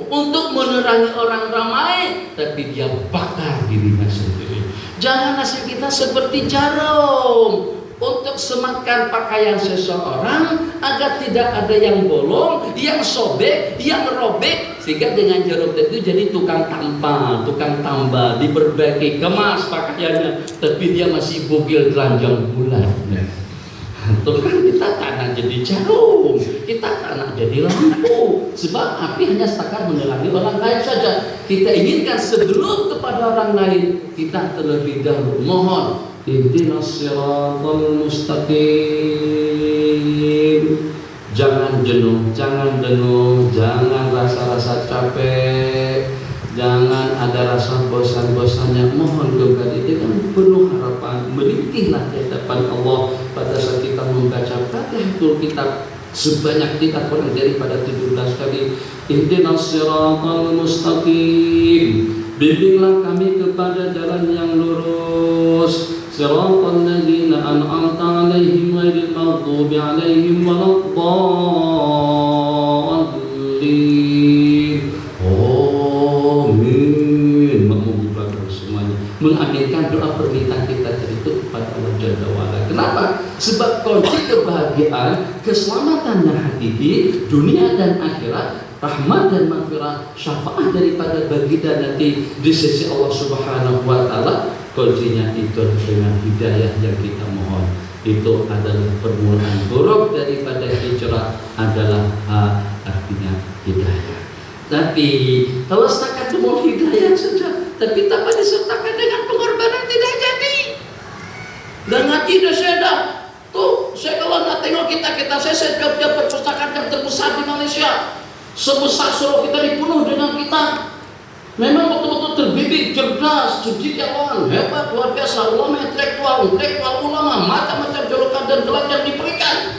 untuk menerangi orang ramai, tapi dia bakar dirinya sendiri. Jangan nasib kita seperti jarum untuk sematkan pakaian seseorang agar tidak ada yang bolong, yang sobek, yang robek, sehingga dengan jarum itu jadi tukang tampal, tukang tambal, diperbaiki, kemas pakaiannya, tapi dia masih bugil telanjang bulan. Itu kan kita tak nak jadi jarum, kita tak nak jadi lampu, sebab api hanya setakat menerangi orang lain saja. Kita inginkan sebelum kepada orang lain, kita terlebih dahulu mohon ihdinas siratal mustaqim. Jangan jenuh, jangan rasa-rasa capek, jangan ada rasa bosan-bosannya. Mohon kembali dengan penuh harapan, menitihlah di hadapan Allah pada saat kita membaca Fatihatul Kitab sebanyak tidak kurang daripada 17 kali. Ihdinas siratal mustaqim. Bimbinglah kami kepada jalan yang lurus. Siratal ladzina an'amta 'alaihim ghairil maghdubi 'alaihim waladdallin. Amin. Memoga semuanya mengaminkan doa permintaan kita itu kepada Allah Jalla wa'ala. Kenapa? Sebab kunci kebahagiaan, keselamatannya hakiki dunia dan akhirat, rahmat dan maghfirah, syafaat daripada baginda nanti di sisi Allah Subhanahu wa taala, kuncinya itu dengan hidayah yang kita mohon. Itu adalah permulaan huruf daripada hijrah adalah artinya hidayah. Tapi kalau setakat mau hidayah saja, tapi tanpa disertakan dengan pengorbanan tidak jadi. Dengan tidak sedap. Tuh, saya kalau nak tengok saya setiap perpustakaan yang terbesar di Malaysia, sebesar Surau kita dipenuh dengan kitab. Memang betul-betul terbidik, cerdas, cendekiawan, hebat, luar biasa, ulama intelektual ulama, macam-macam julukan dan gelar yang diberikan.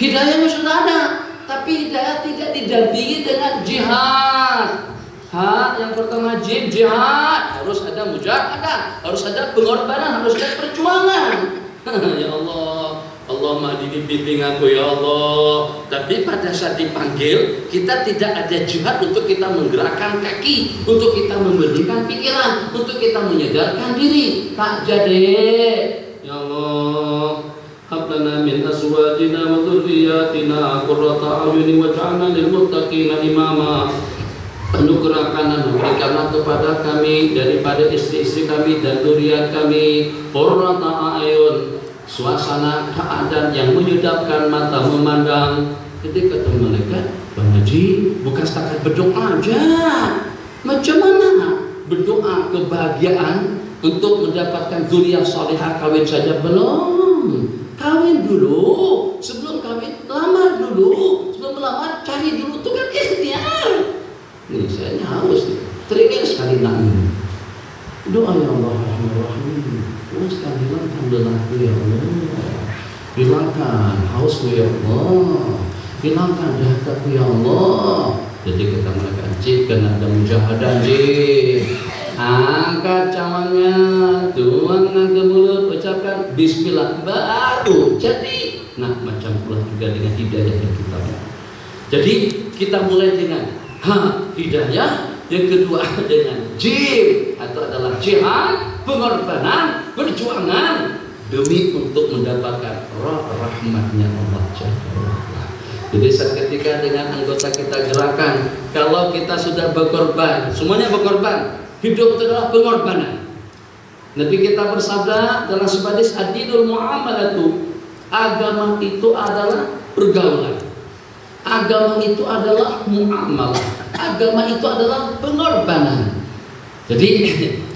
Hidayahnya sudah ada, tapi hidayah tidak didampingi dengan jihad. Yang pertama jihad, harus ada mujahadah, harus ada pengorbanan, harus ada perjuangan. Ya Allah, Allahumma bimbing aku ya Allah. Tapi pada saat dipanggil, kita tidak ada jihad untuk kita menggerakkan kaki, untuk kita memberikan pikiran, untuk kita menyadarkan diri. Tak jadi. Ya Allah, hab lana min azwajina wa dhurriyyatina qurrata a'yunin waj'alna lil muttaqina imama. Anugerahkanlah, berikanlah kepada kami daripada istri-istri kami dan dzurriat kami qurrata a'yun, suasana keadaan yang menyedapkan mata memandang. Jadi kata malaikat, Bang Haji, bukan setakat berdoa aja. Macam mana berdoa kebahagiaan untuk mendapatkan zuriyah salihah? Kawin saja belum. Kawin dulu, sebelum kawin lamar dulu, sebelum melamar cari dulu, itu kan ikhtiar. Nih saya haus nih, teringin sekali nak minum. Doa ya Allah Rahim. Terus sekali hilangkan lelahku ya Allah, hilangkan hausku ya Allah, hilangkan dahakaku ya Allah. Jadi kita mereka cik kena ada mujahadah cik. Angkat cawannya, tuangkan ke mulut, ucapkan bismillah, baru jadi. Nah macam pula juga dengan hidayah yang kita mau. Jadi kita mulai dengan hidayah, yang kedua dengan jim atau adalah jihad, pengorbanan, perjuangan demi untuk mendapatkan rahmatnya Allah Jalla. Jadi ketika dengan anggota kita gerakan, kalau kita sudah berkorban, semuanya berkorban, hidup itu adalah pengorbanan. Nabi kita bersabda dalam sebuah hadis, ad-dinul muamalatu, agama itu adalah pergaulan, agama itu adalah muamalah, agama itu adalah pengorbanan. Jadi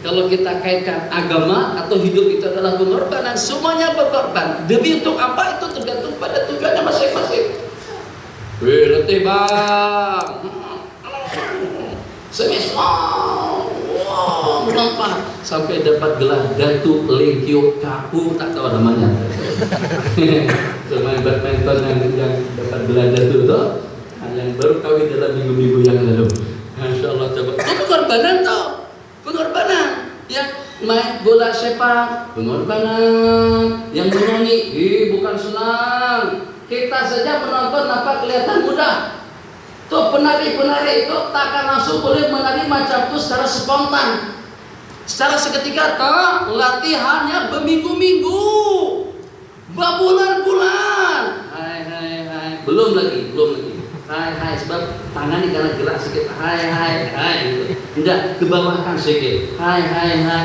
kalau kita kaitkan agama atau hidup itu adalah pengorbanan, semuanya berkorban. Demi untuk apa itu tergantung pada tujuannya masing-masing. Letih bang, semisal, melompat sampai dapat gelar Datu Lengkio Kaku, tak tahu namanya. Semain badminton yang dapat gelar Datu itu, yang baru kawin dalam minggu-minggu yang lalu. Masya Allah, coba. Itu pengorbanan toh, pengorbanan. Yang main bola sepak, pengorbanan. Yang menyanyi, bukan senang. Kita saja menonton apa kelihatan mudah. Tuh penari-penari itu takkan langsung boleh menari macam itu secara spontan, secara seketika. Toh latihannya berminggu-minggu, berbulan-bulan. Hai, belum lagi. Hai, sebab tangan ini karena gerak sedikit. Hai, gitu. Tidak kebawahkan sedikit. Hai,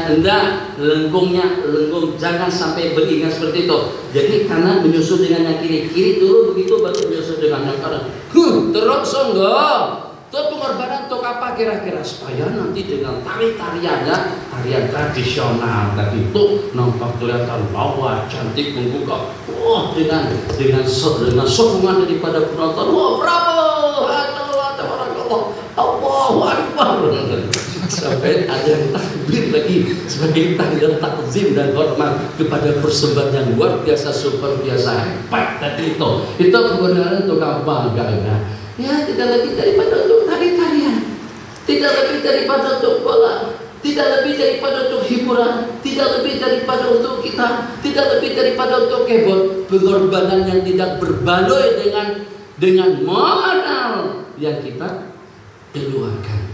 enggak, lengkung, jangan sampai beringat seperti itu. Jadi karena menyusul dengan yang kiri dulu, begitu baru menyusul dengan yang kanan. Terus enggak. Itu pengorbanan untuk apa kira-kira? Supaya nanti dengan tariannya, tarian tradisional tadi itu nampak kelihatan lawa, cantik, membuka. Wah, dengan sokongan daripada penonton. Wah, bravo, Allahu Akbar. Sampai ada yang takbir lagi sebagai tanda takzim dan hormat kepada persembahan yang luar biasa, super biasa, hebat tadi itu. Itu kebenaran untuk apa? Enggak. Ya, tidak lebih daripada untuk tari-tarian, tidak lebih daripada untuk bola, tidak lebih daripada untuk hiburan, tidak lebih daripada untuk kita, tidak lebih daripada untuk keyboard. Pengorbanan yang tidak berbaloi dengan modal yang kita keluarkan.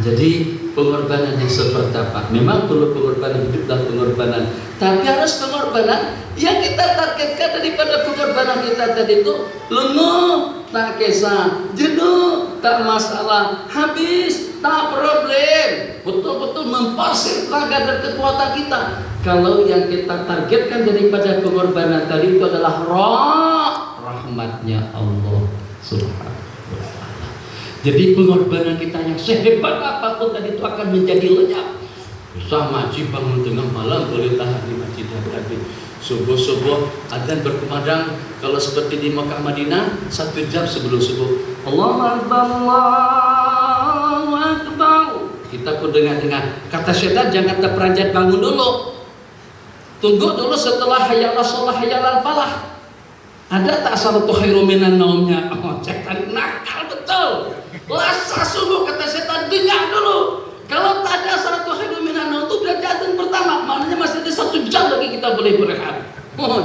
Jadi pengorbanan yang seperti apa? Memang perlu pengorbanan hidup dan pengorbanan, tapi harus pengorbanan yang kita targetkan daripada pengorbanan kita tadi itu lenguh, tak kisah, jenuh, tak masalah, habis, tak problem. Betul-betul memporsir tenaga dan kekuatan kita. Kalau yang kita targetkan daripada pengorbanan tadi itu adalah rahmatnya Allah Subhanahu. Jadi pengorbanan kita yang sehebat apapun tadi itu akan menjadi lenyap. Usah majib bangun tengah malam boleh tahan di masjid Nabi. Subuh adzan berkumandang kalau seperti di Mekah Madinah 1 jam sebelum subuh. Allahu Akbar. Kita pun dengar. Kata syaitan jangan terperanjat bangun dulu. Tunggu dulu setelah hayya 'alas shalah hayya 'alal falah. Ada tak salatu khairum minan naumnya? Syaitan nakal betul. Lasa sungguh kata setan, dengar dulu. Kalau tak ada salatu khairum minan naum itu berarti adzan pertama, maknanya masih ada 1 jam lagi kita boleh berehat.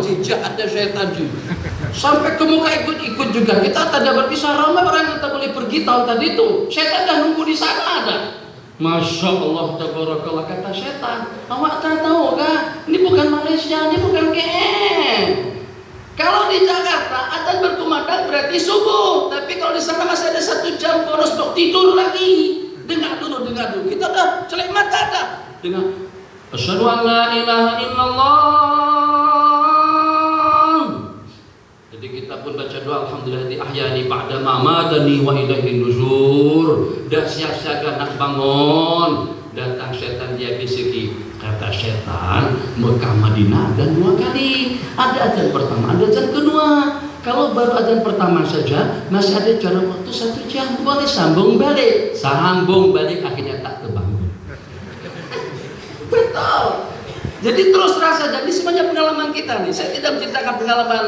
Jijak ada setan juga. Sampai ke muka ikut juga. Kita tak dapat bisa ramai orang kita boleh pergi tahun tadi itu. Setan dah nunggu di sana ada. Masya Allah, tabarakallah, kata setan. Awak tak tahu kah? Ini bukan Malaysia, ini bukan KL. Kalau di Jakarta adzan berkumandang berarti subuh, tapi kalau di sana masih ada 1 jam bonus untuk tidur lagi. Dengar dulu. Kita udah celek mata dah. Dengar. Asyhadu an la ilaha illallah asyhadu alhamdulillah ahyani ba'da ma amatani wa ilaihi nusyur. Dan siap-siaga nak bangun, datang setan dia bisiki. Kata setan, Mekah Madinah dan 2 kali. Ada azan pertama, ada azan kedua. Kalau baru azan pertama saja masih ada jarak waktu 1 jam, boleh sambung balik. Sambung balik akhirnya tak kebangun. Betul. Jadi terus terasa, jadi semuanya pengalaman kita nih. Saya tidak menceritakan pengalaman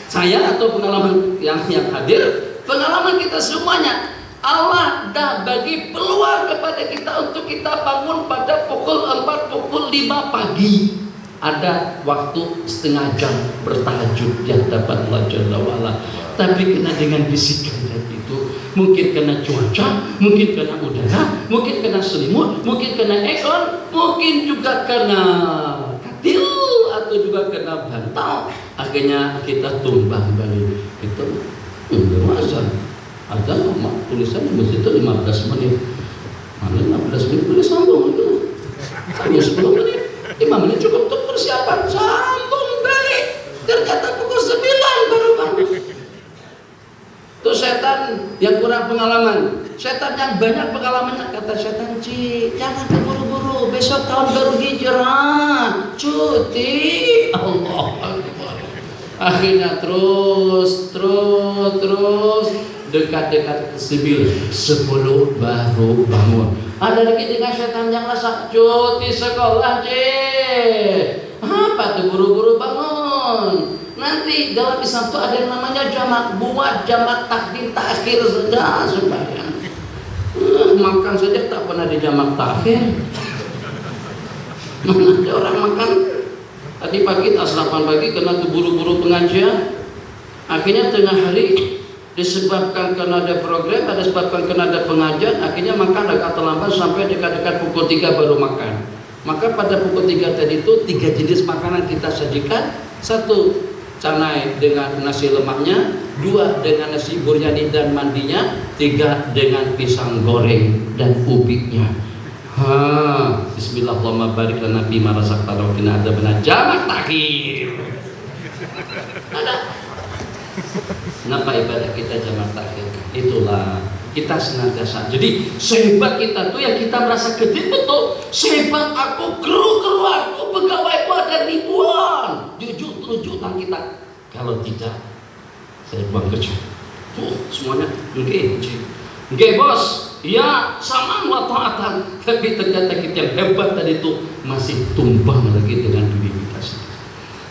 saya atau pengalaman yang hadir. Pengalaman kita semuanya. Allah dah bagi peluang kepada kita untuk kita bangun pada pukul 4, pukul 5 pagi. Ada waktu setengah jam bertahajud yang dapat Allah Jalla wa'ala. Tapi kena dengan bisikan itu. Mungkin kena cuaca, mungkin kena udara, mungkin kena selimut, mungkin kena ekor, mungkin juga kena katil, atau juga kena bantal. Akhirnya kita tumbang balik. Itu azan. Ada tulisan di masjid itu 15 menit. Mana 15 menit boleh sambung itu. Sambung 10 menit. 5 menit cukup untuk persiapan. Sambung balik. Ternyata pukul 9 baru bangun. Itu setan yang kurang pengalaman. Setan yang banyak pengalamannya, kata setan, jangan keburu-buru. Besok tahun baru hijrah. Cuti. Allah Akbar. Akhirnya terus dekat-dekat ke 10 baru bangun. Ada lagi dengan setan yang rasa cuti sekolah, apa tuh buru-buru bangun. Nanti dalam Islam itu ada yang namanya jamak, buat jamak takdim takhir saja supaya makan saja tak pernah di jamak takhir. Mana ada orang makan tadi pagi tas 8 pagi kena keburu-buru pengajian. Akhirnya tengah hari disebabkan karena ada program, ada sebabkan karena ada pengajian, akhirnya makan agak terlambat sampai dekat-dekat pukul 3 baru makan. Maka pada pukul 3 tadi itu 3 jenis makanan kita sajikan. 1 canai dengan nasi lemaknya, 2 dengan nasi buryani dan mandinya, 3 dengan pisang goreng dan ubinya. Bismillahirrahmanirrahim. Barik lana bima razaqtana wa qina adzabannar. Jamak takhir. Ada. Kenapa ibadah kita jamak takhir? Itulah kita senantiasa. Jadi sehebat kita tuh yang kita merasa gede betul. Sehebat aku, kru aku, pegawaiku ada ribuan. Jujur kita. Kalau tidak, saya buang kerja. Semuanya nggih bos. Ya sama wa ta'atan. Tapi ternyata kita yang hebat tadi itu masih tumbang lagi dengan diri kita sendiri.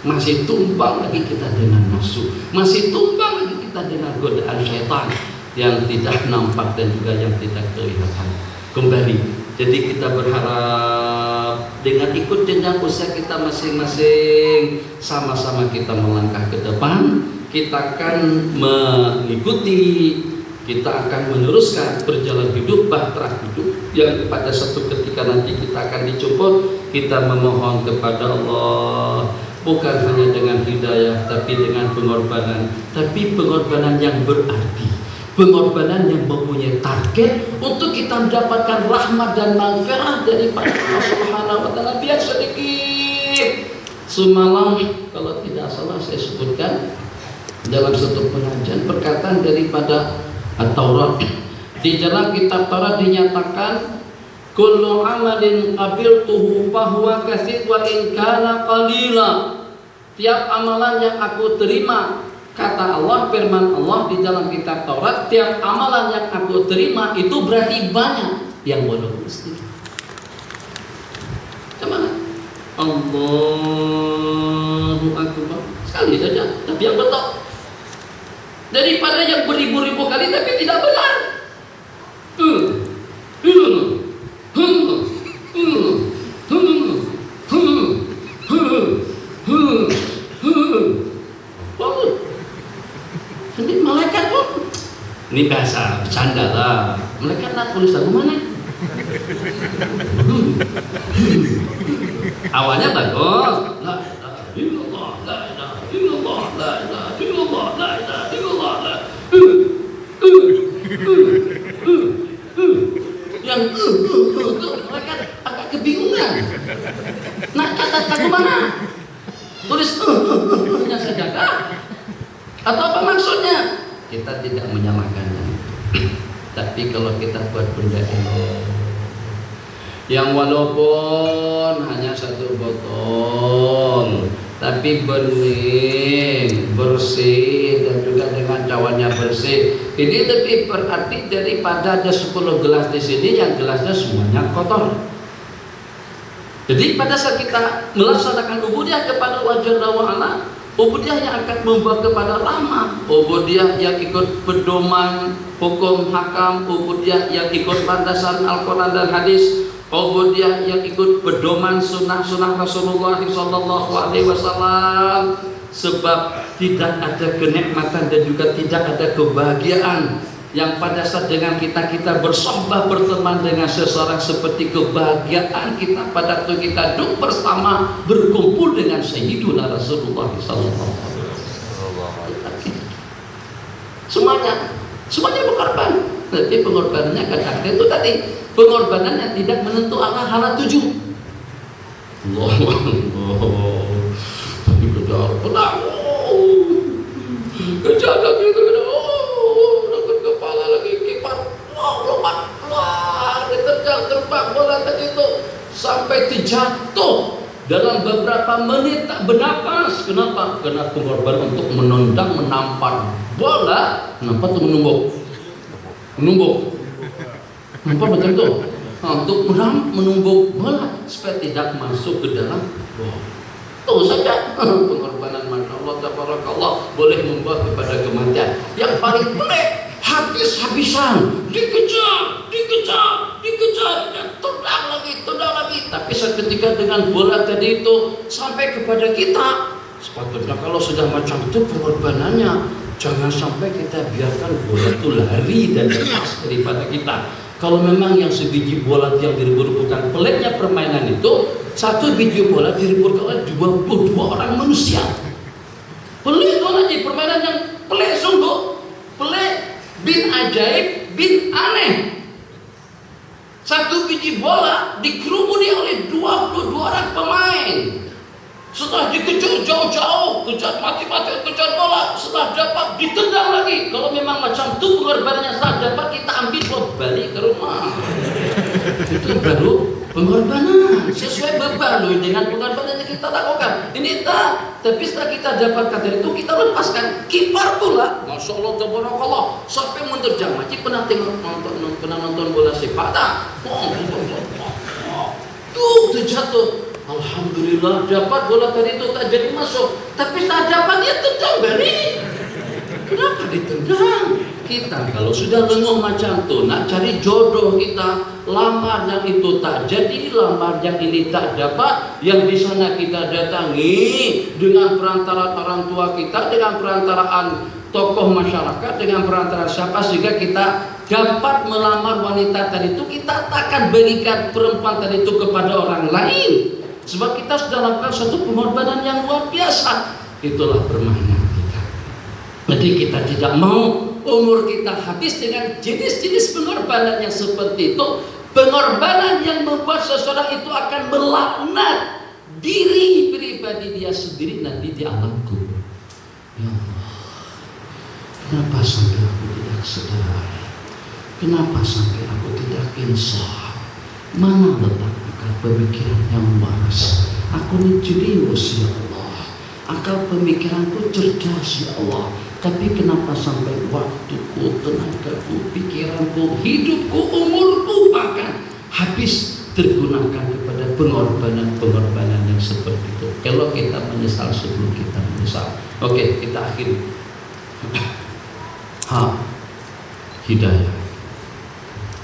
Masih tumbang lagi kita dengan nafsu. Masih tumbang lagi kita dengan godaan syaitan yang tidak nampak dan juga yang tidak kelihatan. Kembali, jadi kita berharap dengan ikut jenjang usia kita masing-masing, sama-sama kita melangkah ke depan. Kita akan mengikuti, kita akan meneruskan perjalanan hidup, bahtera hidup yang pada satu ketika nanti kita akan dijemput. Kita memohon kepada Allah bukan hanya dengan hidayah, tapi dengan pengorbanan. Tapi pengorbanan yang berarti, pengorbanan yang mempunyai target untuk kita mendapatkan rahmat dan maghfirah daripada Allah Subhanahu wa taala. Biar sedikit semalam kalau tidak salah saya sebutkan dalam satu pengajian perkataan daripada At-Taurat. Di dalam kitab Taurat dinyatakan kullu amalin qabiltuhu fahuwa katsir wa in kana qalila. Tiap amalan yang aku terima, kata Allah, firman Allah di dalam kitab Taurat, tiap amalan yang aku terima itu berarti banyak, yang walaupun sedikit. Gimana? Allahu Akbar. Sekali saja, tapi yang betul. Daripada yang beribu-ribu kali tapi tidak benar. Nanti malaikat pun, ini bahasa bercanda lah. Malaikat nak tulis lagu mana? Awalnya bagus. La ilaha illallah, la ilaha illallah, la ilaha illallah, la ilaha illallah. Yang itu malaikat agak kebingungan. Nak catat lagu mana? Tulis nya saja kah? Atau apa maksudnya? Kita tidak menyalahkannya. Tapi kalau kita buat benda yang walaupun hanya 1 botol, tapi bening, bersih, dan juga dengan cawannya bersih, ini lebih berarti daripada ada 10 gelas di sini yang gelasnya semuanya kotor. Jadi pada saat kita melaksanakan ubudiyah kepada Allah Jalla wa Ala, ubudiyah yang akan membawa kepada rahmah, ubudiyah yang ikut pedoman hukum hakam, ubudiyah yang ikut landasan Al-Quran dan hadis, ubudiyah yang ikut pedoman sunnah-sunnah Rasulullah SAW. Sebab tidak ada kenikmatan dan juga tidak ada kebahagiaan yang pada saat dengan kita bersohbah, berteman dengan seseorang seperti kebahagiaan kita pada waktu kita duduk bersama berkumpul dengan Sayyiduna Rasulullah SAW. Semuanya berkorban. Tapi pengorbanannya kadang-kadang itu tadi pengorbanan yang tidak menentu arah tuju. Tapi kejar pedang, kejar lagi, dekat kepala lagi, kipas, lompat, diterjang terbang bola tadi itu sampai terjatuh dalam beberapa menit tak bernapas. Kenapa? Karena pengorbanan untuk menendang, menampar bola. Kenapa tuh menumbuk? Nampak betul tuh? Untuk menumbuk bola supaya tidak masuk ke dalam bola. Tuh saja pengorbanan Masya Allah tabarakallah boleh membawa kepada kematian. Yang paling pelik, habis-habisan dikejar, tendang lagi. Tapi seketika dengan bola tadi itu sampai kepada kita, sepatutnya kalau sudah macam itu pengorbanannya, jangan sampai kita biarkan bola itu lari dan lepas daripada kita. Kalau memang yang sebiji bola yang direbut-rebutkan, peliknya permainan itu, 1 biji bola direbutkan oleh 22 orang manusia. Pelik itu lagi permainan yang pelik sungguh, pelik, bin ajaib, bin aneh. 1 biji bola dikerumuni oleh 22 orang pemain. Setelah dikejar jauh-jauh, kejar mati-mati, kejar bola, setelah dapat ditendang lagi. Kalau memang macam itu pengorbanannya, setelah dapat kita ambil balik ke rumah. Itu baru pengorbanan sesuai beban dengan pengorbanan yang kita lakukan. Ini tak, tapi setelah kita dapatkan dari itu kita lepaskan kipar pula. Masya Allah tabarakallah sampai menerjang. Macam pernah nonton bola sepak tak? Tuh terjatuh. Alhamdulillah dapat bola tadi itu tak jadi masuk, tapi tak dapat dia tendang balik. Kenapa ditendang? Kita kalau sudah lenguh macam tu, nak cari jodoh kita, lamar yang itu tak jadi, lamar yang ini tak dapat, yang di sana kita datangi dengan perantaraan orang tua kita, dengan perantaraan tokoh masyarakat, dengan perantaraan siapa sehingga kita dapat melamar wanita tadi itu, kita takkan berikan perempuan tadi itu kepada orang lain. Sebab kita sudah lakukan suatu pengorbanan yang luar biasa. Itulah permainan kita. Jadi kita tidak mau umur kita habis dengan jenis-jenis pengorbanan yang seperti itu. Pengorbanan yang membuat seseorang itu akan melaknat diri pribadi dia sendiri nanti di alam kubur. Ya Allah, kenapa sampai aku tidak sadar? Kenapa sampai aku tidak insaf? Mana letak pemikiran yang waras? Aku ini jenius ya Allah, akal pemikiranku cerdas ya Allah, tapi kenapa sampai waktuku, tenagaku, pikiranku, hidupku, umurku bahkan habis tergunakan kepada pengorbanan yang seperti itu. Kalau kita menyesal sebelum kita menyesal. Oke, kita akhiri. Hidayah.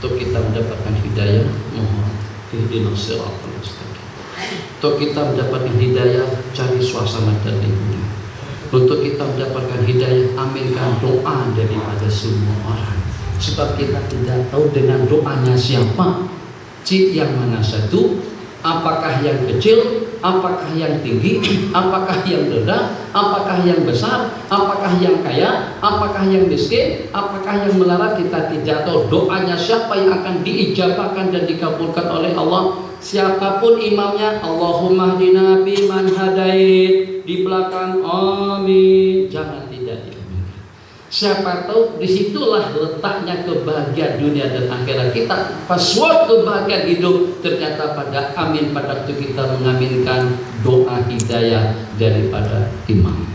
Untuk kita mendapatkan hidayah, mohon ihdinas siratal mustaqim. Untuk kita mendapatkan hidayah, cari suasana dan lingkungan. Untuk kita mendapatkan hidayah, aminkan doa daripada semua orang. Sebab kita tidak tahu dengan doanya siapa, yang mana satu, apakah yang kecil, apakah yang tinggi, apakah yang rendah, apakah yang besar, apakah yang kaya, apakah yang miskin, apakah yang melarat. Kita tidak tahu doanya siapa yang akan diijabahkan dan dikabulkan oleh Allah. Siapapun imamnya, Allahumma hdina biman hadait, di belakang amin, jangan tidak diamin. Siapa tahu disitulah letaknya kebahagiaan dunia dan akhirat kita. Password kebahagiaan hidup ternyata pada amin, pada waktu kita mengaminkan doa hidayah daripada imam.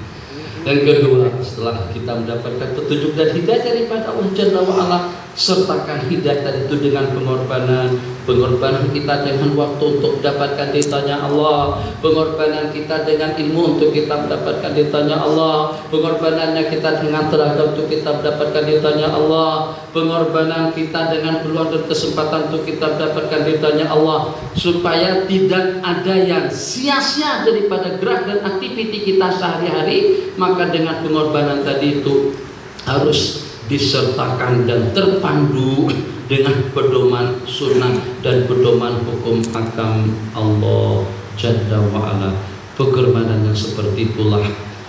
Yang kedua, setelah kita mendapatkan petunjuk dan hidayah daripada Allah Jalla wa'ala, sertakan hidayah itu dengan pengorbanan kita dengan waktu untuk mendapatkan ditanya Allah, pengorbanan kita dengan ilmu untuk kita mendapatkan ditanya Allah, pengorbanannya kita dengan tenaga untuk kita mendapatkan ditanya Allah, pengorbanan kita dengan peluang dan kesempatan untuk kita mendapatkan ditanya Allah, supaya tidak ada yang sia-sia daripada gerak dan aktiviti kita sehari-hari. Maka dengan pengorbanan tadi itu harus disertakan dan terpandu dengan pedoman sunnah dan pedoman hukum hakam Allah Jalla wa'ala. Pengorbanan yang seperti itulah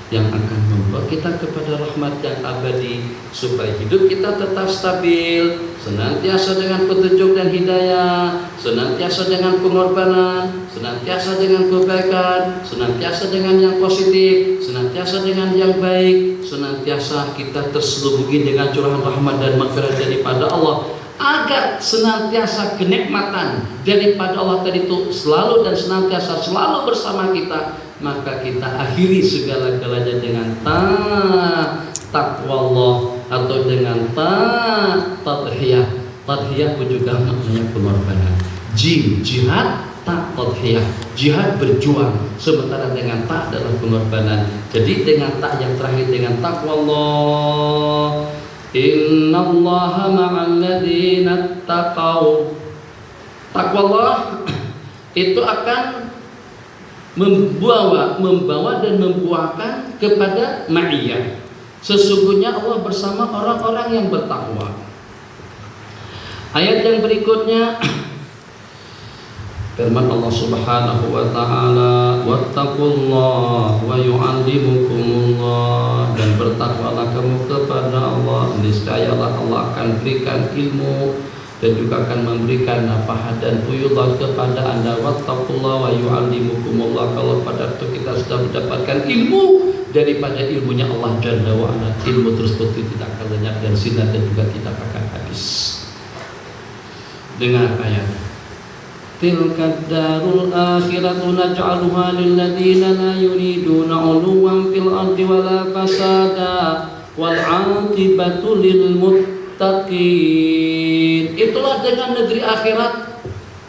yang akan membawa kita kepada rahmat yang abadi, supaya hidup kita tetap stabil, senantiasa dengan petunjuk dan hidayah, senantiasa dengan pengorbanan, senantiasa dengan kebaikan, senantiasa dengan yang positif, senantiasa dengan yang baik, senantiasa kita terselubungi dengan curahan rahmat dan maghfirah daripada Allah, agar senantiasa kenikmatan daripada Allah tadi itu selalu dan senantiasa selalu bersama kita. Maka kita akhiri segala-galanya dengan taqwa Allah, atau dengan tadhiyah. Tadhiyah pun juga maknanya pengorbanan. Jihad, tadhiyah. Jihad berjuang, sementara dengan ta adalah pengorbanan. Jadi dengan ta yang terakhir dengan taqwa Allah. Innallaha ma'al ladzina taqaw. Taqwa Allah itu akan membawa dan membuahkan kepada ma'iyah. Sesungguhnya Allah bersama orang-orang yang bertakwa. Ayat yang berikutnya firman Allah Subhanahu wa taala, wattaqullah wa yu'allimukumullah, dan bertakwalah kamu kepada Allah, niscayalah Allah akan berikan ilmu dan juga akan memberikan nafahat dan fuyudah kepada Anda. Wattaqullah wa yu'allimukumullah. Kalau pada waktu kita sudah mendapatkan ilmu daripada ilmunya Allah Jalla wa ala, ilmu tersebut tidak akan lenyap dan sinar dan juga tidak akan habis. Dengar ayat. Tilkad darul akhiratu naj'aluha lil ladzina la yuriduna 'uluwan fil ardi wala fasada wal 'aqibatu lil muttaqin. Itulah dengan negeri akhirat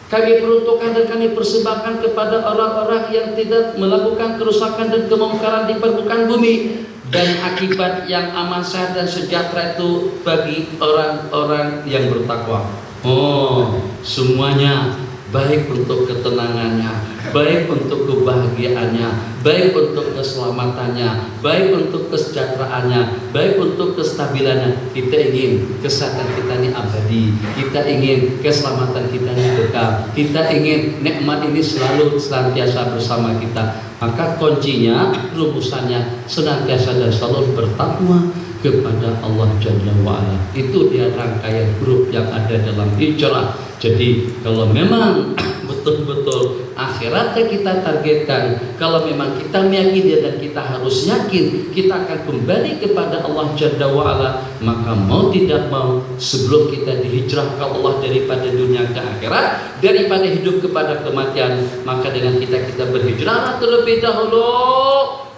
kami peruntukkan dan kami persembahkan kepada orang-orang yang tidak melakukan kerusakan dan kemungkaran di permukaan bumi, dan akibat yang aman, sehat dan sejahtera itu bagi orang-orang yang bertakwa. Oh, semuanya baik untuk ketenangannya, baik untuk kebahagiaannya, baik untuk keselamatannya, baik untuk kesejahteraannya, baik untuk kestabilannya. Kita ingin kesehatan kita ini abadi, kita ingin keselamatan kita ini kekal, kita ingin nikmat ini selalu senantiasa bersama kita. Maka kuncinya, rumusannya senantiasa dan selalu bertakwa kepada Allah Jalla wa'ala. Itu dia rangkaian huruf yang ada dalam hijrah. Jadi kalau memang betul-betul akhiratnya kita targetkan, kalau memang kita meyakini dan kita harus yakin kita akan kembali kepada Allah Jalla wa'ala, maka mau tidak mau sebelum kita dihijrah ke Allah daripada dunia ke akhirat, daripada hidup kepada kematian, maka dengan kita berhijrah terlebih dahulu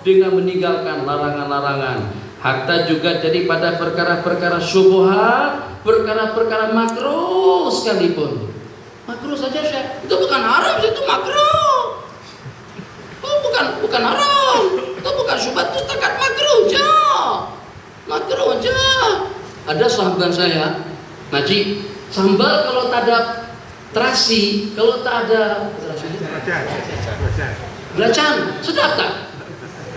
dengan meninggalkan larangan-larangan, hatta juga daripada perkara-perkara syubhat, perkara-perkara makruh sekalipun. Makruh saja Syekh, itu bukan haram, itu makruh. Oh, bukan haram, itu bukan syubhat, itu takat makruh aja. Makruh aja. Ada sahabat saya ngaji, sambal kalau tak ada terasi, kalau tak ada belacan, sedap tak?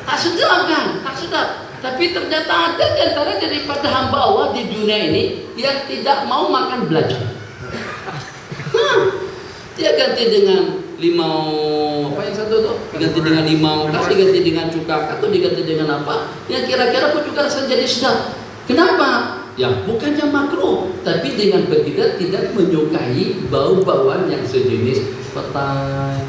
Tak sedap kan? Tak sedap. Tapi ternyata ada di antara daripada hamba Allah di dunia ini yang tidak mau makan belacan. Dia ganti dengan limau, apa yang satu tuh? Diganti dengan limau, diganti dengan cuka, atau diganti dengan apa? Yang kira-kira pun juga rasanya jadi sedap. Kenapa? Ya bukannya makruh, tapi dengan begitu tidak menyukai bau-bauan yang sejenis petai.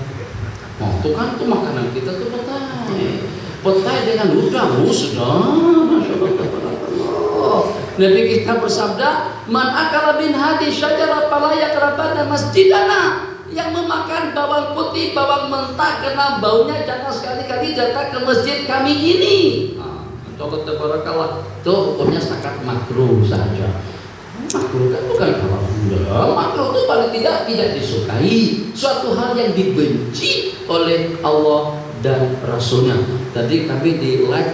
Oh, itu kan tuh makanan kita tuh petai. Petai dengan udang, sedap, masya Allah. Nabi kita bersabda, "Man akala min hadi syajara fala yaqrabanna masjidana." Yang memakan bawang putih, bawang mentah kena baunya, jangan sekali-kali datang ke masjid kami ini. Allah tabarakallah. Itu hukumnya setakat makruh saja. Makruh kan bukan halal. Makruh itu paling tidak disukai, suatu hal yang dibenci oleh Allah dan Rasulnya. Tadi kami di live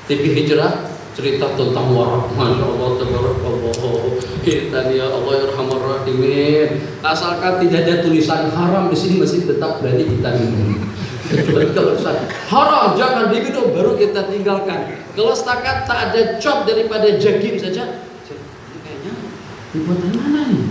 TV Hijrah cerita tentang warak, masya Allah, tabarakallah. Kita ya Allah yarhamar rahimin. Asalkan tidak ada tulisan haram di sini masih tetap berani kita minum. Kecuali kalau haram jangan diminum baru kita tinggalkan. Kalau setakat tak ada cop daripada jaging saja, ini kayaknya dibuat dari mana nih?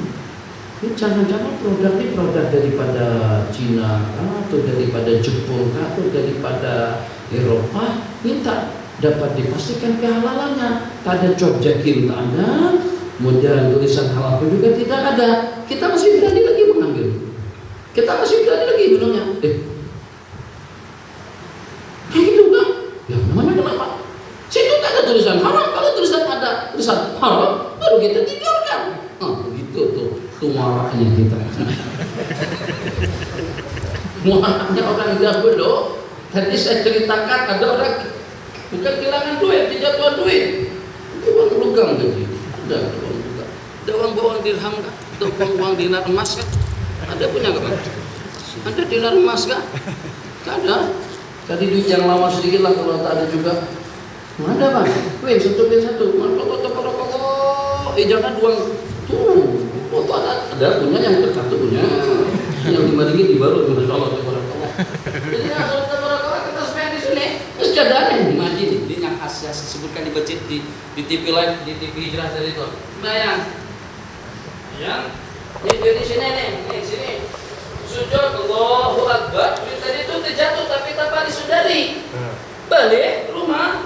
Ini jangan-jangan produk ini produk daripada Cina atau daripada Jepang atau daripada Eropa. Ini tak dapat dipastikan kehalalannya. Tak ada cop jaging, tak ada. Kemudian tulisan halal pun juga tidak ada. Kita masih berani lagi mengambil. Kita masih berani lagi minumnya. Kayak gitu kan? Ya namanya kenapa? Situ tak ada tulisan haram. Kalau tulisan ada tulisan haram, baru kita tinggalkan. Begitu tuh waraknya kita. Waraknya orang dahulu. Tadi saya ceritakan ada orang bukan kehilangan duit, dijatuhan duit. Uang logam tadi. Ada uang juga. Ada uang dirham kah? Ada uang dinar emas kah? Ada punya kah? Ada dinar emas kah? Tak ada. Tadi duit yang lama sedikit lah kalau tak ada juga. Ada bang, weh satu. Jangan uang tuh. Oh tuh ada punya yang terkartu punya. Yang 5 ringgit di baru, masya Allah. Jadi asal kita spend di sini. Terus cadangnya di masjid. Ini yang khas ya disebutkan di masjid di TV live di TV Hijrah tadi itu. Bayang, ya. Di sini nih, sini. Sujud Allahu Akbar. Tadi itu terjatuh tapi tanpa disudari. Balik rumah.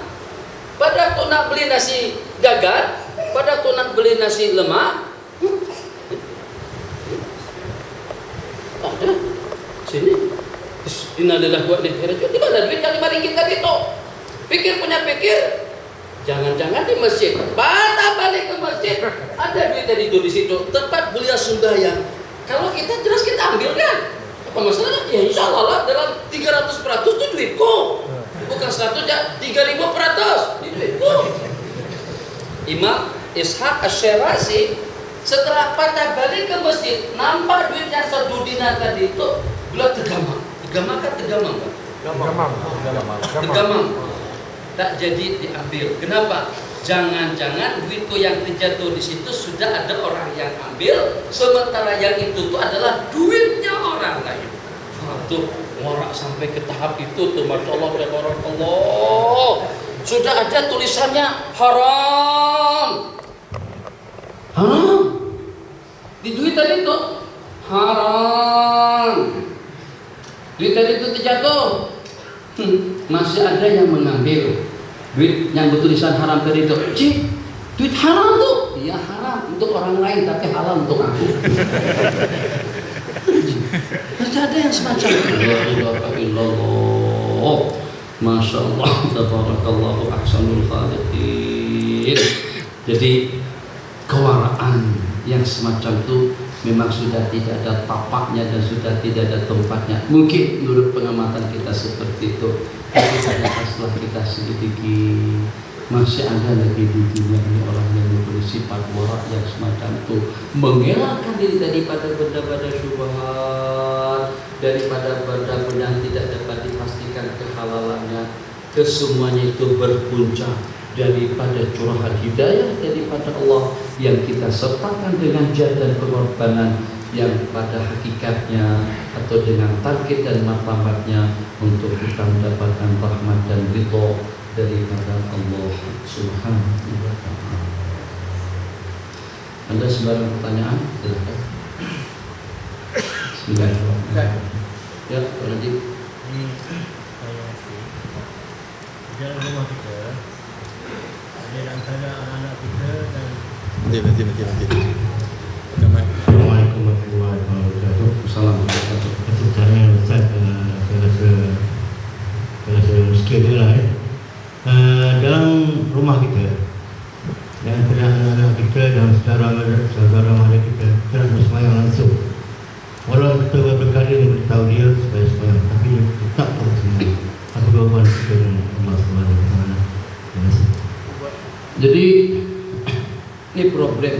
Pada tuh nak beli nasi gagar, pada tuh nak beli nasi lemak. Ada sini. Innalillahi wa inna ilaihi raji'un. Di mana duit yang 5 ringgit tadi itu? Pikir punya pikir. Jangan-jangan di masjid. Pada balik ke masjid, ada duit tadi itu di situ. Tempat beliau sembahyang. Kalau kita jelas kita ambil kan? Apa masalahnya? Ya insya Allah lah dalam 300% itu duitku. Bukan 100 ya, 3000% itu duitku. Imam Ishaq Asy-Syirazi setelah pada balik ke masjid, nampak duitnya 1 dinar tadi itu, beliau tegamam. Tegamam kan tegamam kan? Tegamam. Tak jadi diambil. Kenapa? Jangan-jangan duitku yang terjatuh di situ sudah ada orang yang ambil, sementara yang itu tuh adalah duitnya orang lain. Tuh warak sampai ke tahap itu tuh, masya Allah, tabarakallah. Sudah ada tulisannya haram. Hah? Di duit tadi tuh haram. Duit tadi itu terjatuh. Masih ada yang mengambil duit yang bertulisan haram tadi itu. Cik, duit haram tuh. Iya haram untuk orang lain tapi halal untuk aku. Masih ada yang semacam itu. Masya Allah, tabarakallahu ahsanul khaliqin. Jadi kewaraan yang semacam itu memang sudah tidak ada tapaknya dan sudah tidak ada tempatnya. Mungkin menurut pengamatan kita seperti itu. Tapi ternyata setelah kita selidiki, masih ada lagi di dunia ini orang yang memiliki sifat warak yang semacam itu, mengelakkan diri daripada benda-benda syubhat, daripada benda-benda yang tidak dapat dipastikan kehalalannya. Kesemuanya itu berpuncak daripada curahan hidayah daripada Allah yang kita sertakan dengan jihad dan pengorbanan yang pada hakikatnya atau dengan target dan martabatnya untuk kita mendapatkan rahmat dan ridho daripada Allah Subhanahu wa ta'ala. Ada sembarang pertanyaan? Silakan. Bismillahirrahmanirrahim. Ya, Pak Najib. Di dalam rumah kita ada antara anak-anak kita dan Nanti. Assalamualaikum warahmatullahi wabarakatuh. Assalamualaikum. Itu caranya Ustaz rasa skill dia lah dalam rumah kita dan pada memberitahu dia supaya tapi dia tetap tahu semua. Apa jawaban kepada Allah Subhanahu Wa Taala? Terima kasih. Jadi ini problem.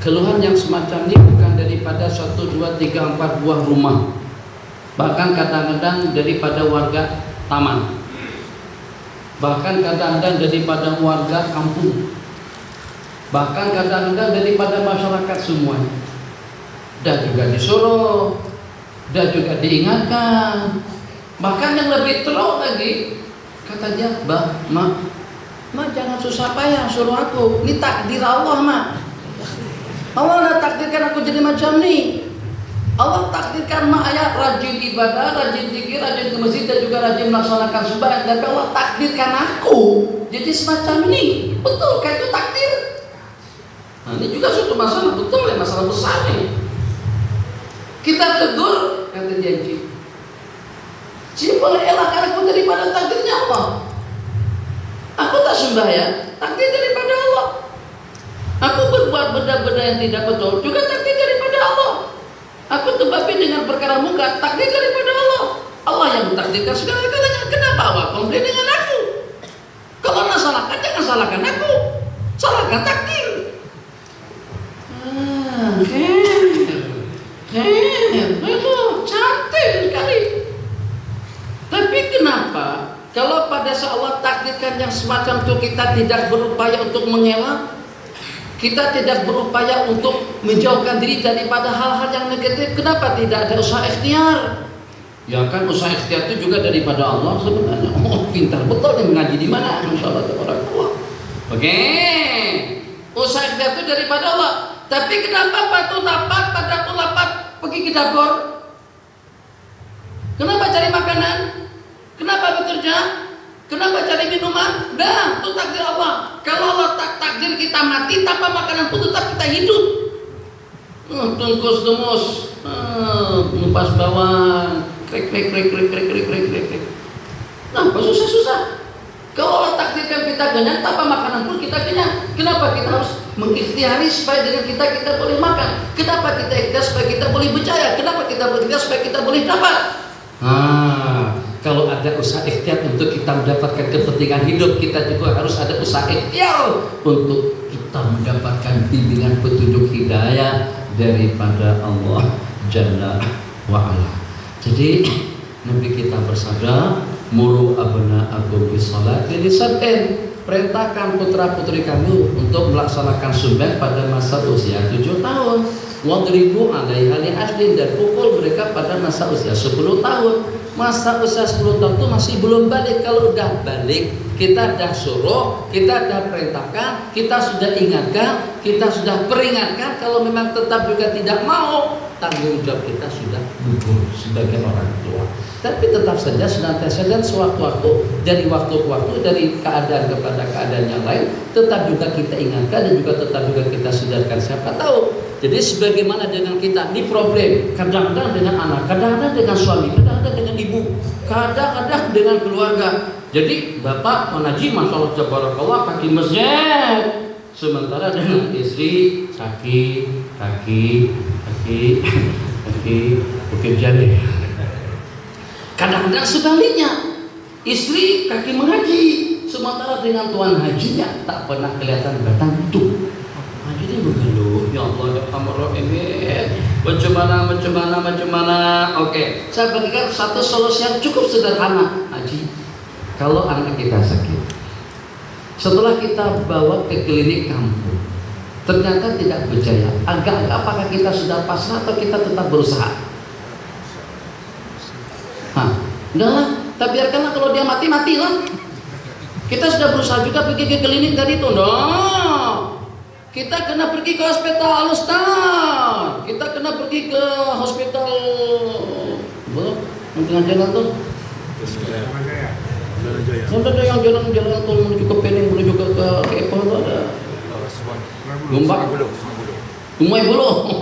Keluhan yang semacam ini bukan daripada 1, 2, 3, 4 buah rumah. Bahkan kadang-kadang daripada warga taman. Bahkan kadang-kadang daripada warga kampung. Bahkan kadang-kadang daripada masyarakat semua. Dan juga disuruh, dan juga diingatkan. Bahkan yang lebih teruk lagi, katanya, Mak jangan susah payah suruh aku. Ini takdir Allah, Mak. Allah dah takdirkan aku jadi macam ni. Allah takdirkan Mak ayat rajin ibadah, rajin zikir, rajin ke masjid dan juga rajin melaksanakan sembahyang. Tapi Allah takdirkan aku jadi semacam ini. Betul kan itu takdir? Nah, ini juga suatu masalah, betul ya, masalah besar nih. Kita tegur, kata janji. Siapa boleh elakkan aku daripada takdirnya Allah. Aku tak sembahyang, takdir daripada Allah. Aku berbuat benda-benda yang tidak betul, juga takdir daripada Allah. Aku terbabi dengan perkara munkar, takdir daripada Allah. Allah yang mentakdirkan segala-galanya. Kenapa awak komplain dengan aku? Kalau nak salahkan, jangan salahkan aku, salahkan takdir. Itu cantik sekali. Tapi kenapa kalau pada saat Allah takdirkan yang semacam itu kita tidak berupaya untuk mengelak, kita tidak berupaya untuk menjauhkan diri daripada hal-hal yang negatif? Kenapa tidak ada usaha ikhtiar? Ya kan, usaha ikhtiar itu juga daripada Allah sebenarnya. Oh, pintar betul nih mengaji di mana? Masyaallah tabarakallah. Oke. Usaha ikhtiar itu daripada Allah. Tapi kenapa patuh lapat pada lapat pergi ke dapur? Kenapa cari makanan? Kenapa bekerja? Kenapa cari minuman? Dah, itu takdir Allah. Kalau Allah takdir kita mati tanpa makanan pun tetap kita hidup. Tungkus gemus, mumpas bawang, krek. Nah, susah. Kalau Allah takdirkan kita kenyang, tanpa makanan pun kita kenyang. Kenapa kita harus mengikhtiari supaya dengan kita boleh makan? Kenapa kita ikhtiar supaya kita boleh berjaya? Kenapa kita berikhtiar supaya kita boleh dapat? Kalau ada usaha ikhtiar untuk kita mendapatkan kepentingan hidup, kita juga harus ada usaha ikhtiar untuk kita mendapatkan bimbingan petunjuk hidayah daripada Allah Jalla wa'ala. Jadi Nabi kita bersabda, muru abna'akum bis-sholati lisab'in, perintahkan putra-putri kamu untuk melaksanakan sunnah pada masa usia 7 tahun. Wadribu 'alaiha li'ashdin, dan pukul mereka pada masa usia 10 tahun. Masa usia 10 tahun itu masih belum balik. Kalau udah balik, kita dah suruh, kita dah perintahkan, kita sudah ingatkan, kita sudah peringatkan. Kalau memang tetap juga tidak mau, tanggung jawab kita sudah gugur sebagai orang tua. Tapi tetap saja senantiasa dan sewaktu-waktu, dari waktu ke waktu, dari keadaan kepada keadaan yang lain, tetap juga kita ingatkan dan juga tetap juga kita sadarkan. Siapa tahu. Jadi sebagaimana dengan kita, ini problem. Kadang-kadang dengan anak, kadang-kadang dengan suami, kadang-kadang dengan ibu, kadang-kadang dengan keluarga. Jadi bapak mengaji, masalah tabarakallah kaki masjid, sementara dengan istri kaki bukit jari. Kadang-kadang sebaliknya, istri kaki mengaji, sementara dengan tuan hajinya tak pernah kelihatan batang itu. Haji ini bergeluh, ya Allah ya Rahman bagaimana. Oke, saya berikan satu solusi yang cukup sederhana, Haji. Kalau anak kita sakit, setelah kita bawa ke klinik kampung, ternyata tidak berjaya, agak-agak apakah kita sudah pasrah atau kita tetap berusaha? Enggak lah, tapi biarkanlah, kalau dia mati lah. Kita sudah berusaha juga pergi ke klinik tadi itu, kita kena pergi ke hospital Al-Ustaz, kita kena pergi ke hospital tengah jalan tuh. Ada yang jalan tol menuju ke Pening, menuju ke Epal tuh ada. Gombak. Umay Bulu.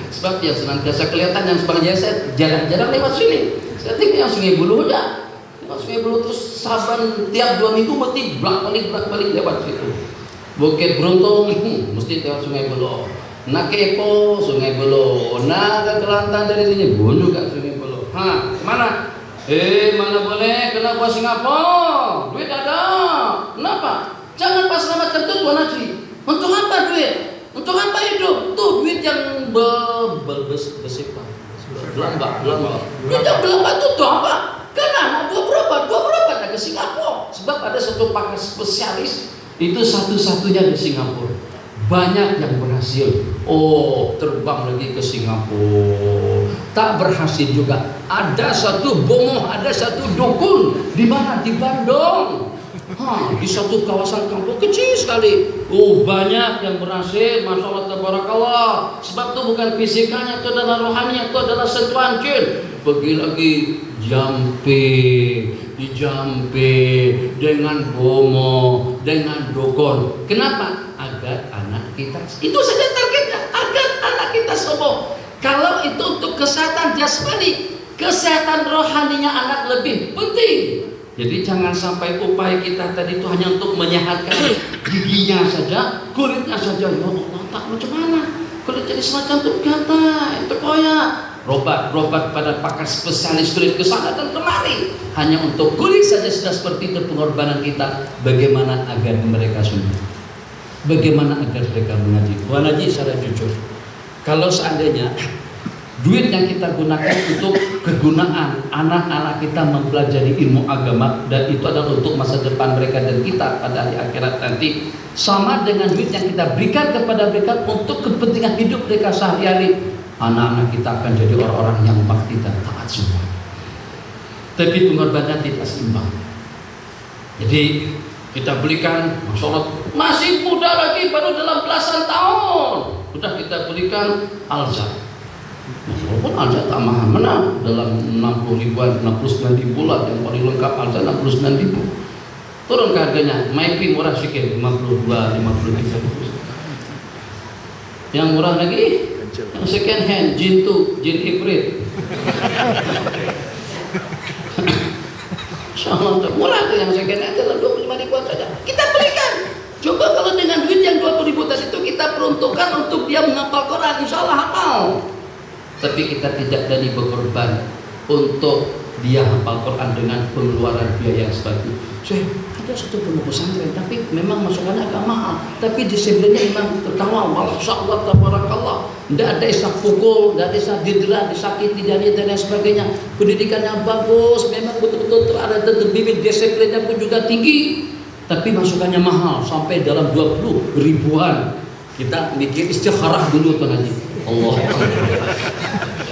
Sebab yang senantiasa kelihatan yang sebagian saya jarang-jarang lewat sini. Saya tinggal yang Sungai Bulu aja. Lewat Sungai Bulu terus saban tiap 2 minggu mesti bolak-balik lewat situ. Bukit Beruntung mesti lewat Sungai Bulu. Nak kepo Sungai Buloh, nak ke Kelantan dari sini bunuh ke Sungai Buloh. Mana? Mana boleh kena buat Singapura, duit ada. Kenapa? Jangan pas nama tertentu Tuan Haji. Untuk apa duit? Untuk apa hidup? Tuh duit yang bersifat belambak. Duit yang belambak itu tuh apa? Karena dua berapa nak ke Singapura. Sebab ada satu pakar spesialis itu satu-satunya di Singapura. Banyak yang berhasil. Terbang lagi ke Singapura. Tak berhasil juga. Ada satu bomoh, ada satu dukun. Di mana? Di Bandung. Di satu kawasan kampung kecil sekali. Banyak yang berhasil. Masya Allah, tabarakallah. Sebab itu bukan fisikanya, itu adalah rohaninya, itu adalah sentuhan jin. Pergi lagi Jampe dengan bomo, dengan dukun. Kenapa? Agar anak kita, itu saja targetnya, agar anak kita sembuh. Kalau itu untuk kesehatan jasmani, kesehatan rohaninya anak lebih penting. Jadi jangan sampai upaya kita tadi itu hanya untuk menyehatkan giginya saja, kulitnya saja. Ya Allah, tak macam mana? Kulit jadi semacam itu gatal, itu koyak. Robat pada pakar spesialis kulit ke sana dan kemari. Hanya untuk kulit saja sudah seperti itu pengorbanan kita. Bagaimana agar mereka sembuh? Bagaimana agar mereka mengaji? Tuan Haji secara jujur, kalau seandainya duit yang kita gunakan untuk kegunaan anak-anak kita mempelajari ilmu agama, dan itu adalah untuk masa depan mereka dan kita pada hari akhirat nanti, sama dengan duit yang kita berikan kepada mereka untuk kepentingan hidup mereka sehari-hari, anak-anak kita akan jadi orang-orang yang bakti dan taat semua. Tapi pengorbanan tidak seimbang. Jadi kita belikan, Masya Allah, masih muda lagi, baru dalam belasan tahun, sudah kita belikan Alza. Walaupun Alza tak mahal, mana dalam 60 ribuan, 69 ribu lah yang paling lengkap Alza 69 ribu. Turun ke harganya, Maipi murah sikit 52, 53. Yang murah lagi, yang second hand, jin Ifrit. Murah tuh yang second hand dalam 25 ribuan saja. Kita belikan. Coba kalau dengan duit yang 20 ribu tadi itu kita peruntukkan untuk dia menghafal Quran, insya Allah hafal. Tapi kita tidak berani berkorban untuk dia hafal Quran dengan pengeluaran biaya yang sebagainya. Ada satu pondok pesantren, tapi memang masukannya agak mahal, tapi disiplinnya memang terkawal. Masya Allah, tabarakallah. Tidak ada istilah pukul, tidak ada istilah didera, disakiti dan lain sebagainya. Pendidikan yang bagus, memang betul-betul terada dan terbimbing, disiplinnya pun juga tinggi. Tapi masukannya mahal, sampai dalam 20 ribuan. Kita mikir istikharah dulu Tuan Haji. Allah.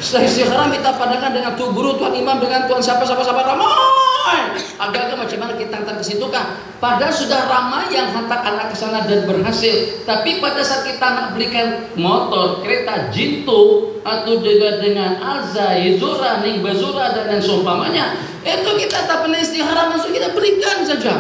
Setelah istikharah kita padangkan dengan tuan guru, tuan imam, dengan tuan siapa ramai. Agak-agak macam mana kita hantar ke situ kan? Padahal sudah ramai yang hantar anak ke sana dan berhasil. Tapi pada saat kita nak belikan motor, kereta Jinto atau juga dengan Alza, Yezura, Ningbazura dan yang seumpamanya, itu kita tak pernah istikharah, langsung kita berikan saja.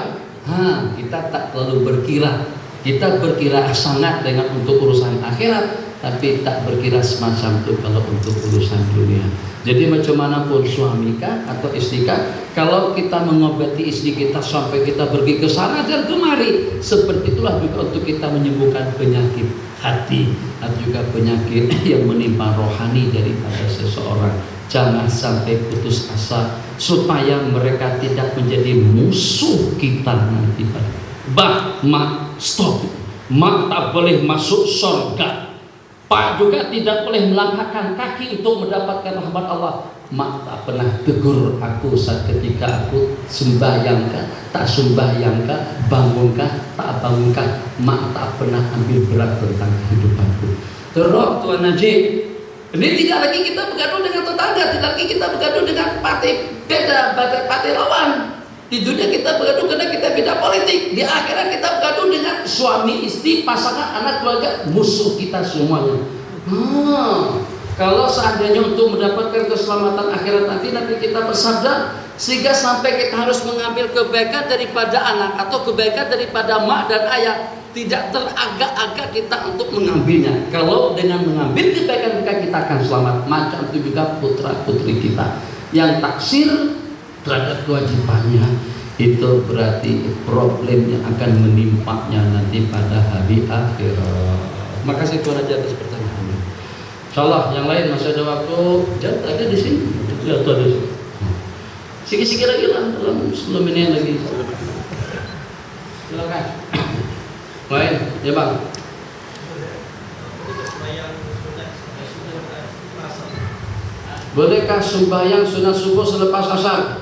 Kita tak terlalu berkira. Kita berkira sangat dengan untuk urusan akhirat, tapi tak berkira semacam itu kalau untuk urusan dunia. Jadi macam mana pun suami kah atau istri kah, kalau kita mengobati istri kita sampai kita pergi ke sana dan kemari, seperti itulah juga untuk kita menyembuhkan penyakit hati atau juga penyakit yang menimpa rohani daripada seseorang. Jangan sampai putus asa supaya mereka tidak menjadi musuh kita nanti. Mak, stop. Mak tak boleh masuk surga. Pak juga tidak boleh melangkahkan kaki untuk mendapatkan rahmat Allah. Mak tak pernah tegur aku saat ketika aku sembahyangkah, tak sembahyangkah, bangunkah, tak bangunkah. Mak tak pernah ambil berat tentang kehidupanku. Terus Tuan Haji, ini tidak lagi kita bergaduh dengan tetangga, tidak lagi kita bergaduh dengan partai beda, partai lawan. Di dunia kita bergaduh karena kita beda politik. Di akhirat kita bergaduh dengan suami, istri, pasangan, anak, keluarga, musuh kita semuanya. Kalau seandainya untuk mendapatkan keselamatan akhirat nanti kita bersabda, sehingga sampai kita harus mengambil kebaikan daripada anak atau kebaikan daripada mak dan ayah, tidak teragak-agak kita untuk mengambilnya. Kalau dengan mengambil kebaikan kita akan selamat. Macam itu juga putra putri kita yang taksir terhadap kewajibannya, itu berarti problem yang akan menimpanya nanti pada hari akhirat. Makasih Tuan Haji atas pertanyaan. Insyaallah yang lain masih ada waktu. Jangan ada di sini. Ya, tuh ada di sini. Sikit-sikit lagi lah dalam 10 menit lagi. Silakan. Lain, ya Bang. Bolehkah sembahyang sunat subuh selepas asar?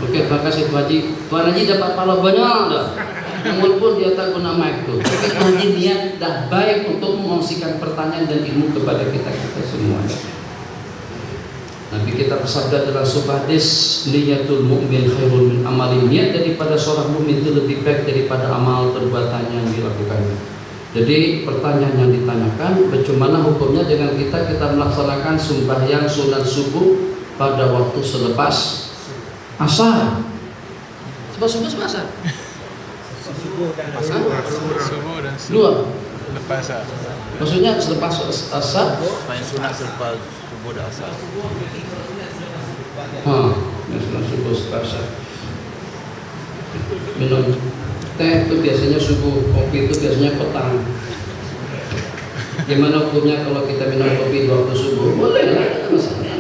Oke, terima kasih Tuan Haji. Tuan Haji dapat pahala banyak dah. Namun pun dia tak guna mic tu. Tapi Tuan Haji niat dah baik untuk mengongsikan pertanyaan dan ilmu kepada kita semua. Nabi kita bersabda dalam sebuah hadis, niyatul mu'min khairul min amali. Niat daripada seorang mukmin itu lebih baik daripada amal perbuatan yang dilakukannya. Jadi pertanyaan yang ditanyakan, bagaimana hukumnya dengan kita melaksanakan sembahyang sunat subuh pada waktu selepas asar? Selepas subuh selepas asar? Subuh dan Dua. lepas asar. Maksudnya selepas asar? Main sunat selepas subuh dan asar. Sunat subuh selepas asar. Minum teh itu biasanya subuh, kopi itu biasanya petang. Gimana hukumnya kalau kita minum kopi di waktu subuh? Boleh lah, tidak masalah.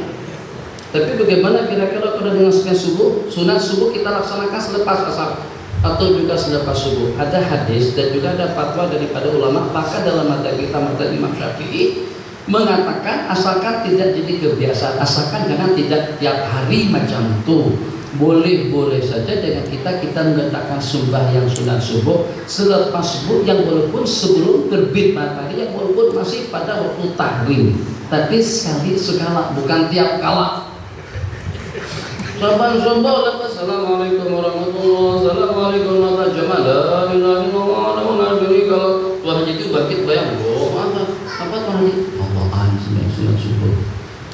Tapi bagaimana kira-kira kalau dengan sunat subuh kita laksanakan selepas asar atau juga selepas subuh? Ada hadis dan juga ada fatwa daripada ulama, bahkan dalam mata kita, mata Imam Syafi'i mengatakan asalkan tidak jadi kebiasaan, asalkan jangan tidak tiap hari macam itu. Boleh saja dengan kita mengatakan sembahyang sunat subuh selepas subuh, yang walaupun sebelum terbit matahari, yang walaupun masih pada waktu tahrim, tapi sekali sekala, bukan tiap kala. Sabar. Assalamualaikum warahmatullahi wabarakatuh. Assalamualaikum warahmatullahi wabarakatuh. Tuhan Haji itu bangkit bayang, apa Tuhan Haji? Allah'an sunat subuh.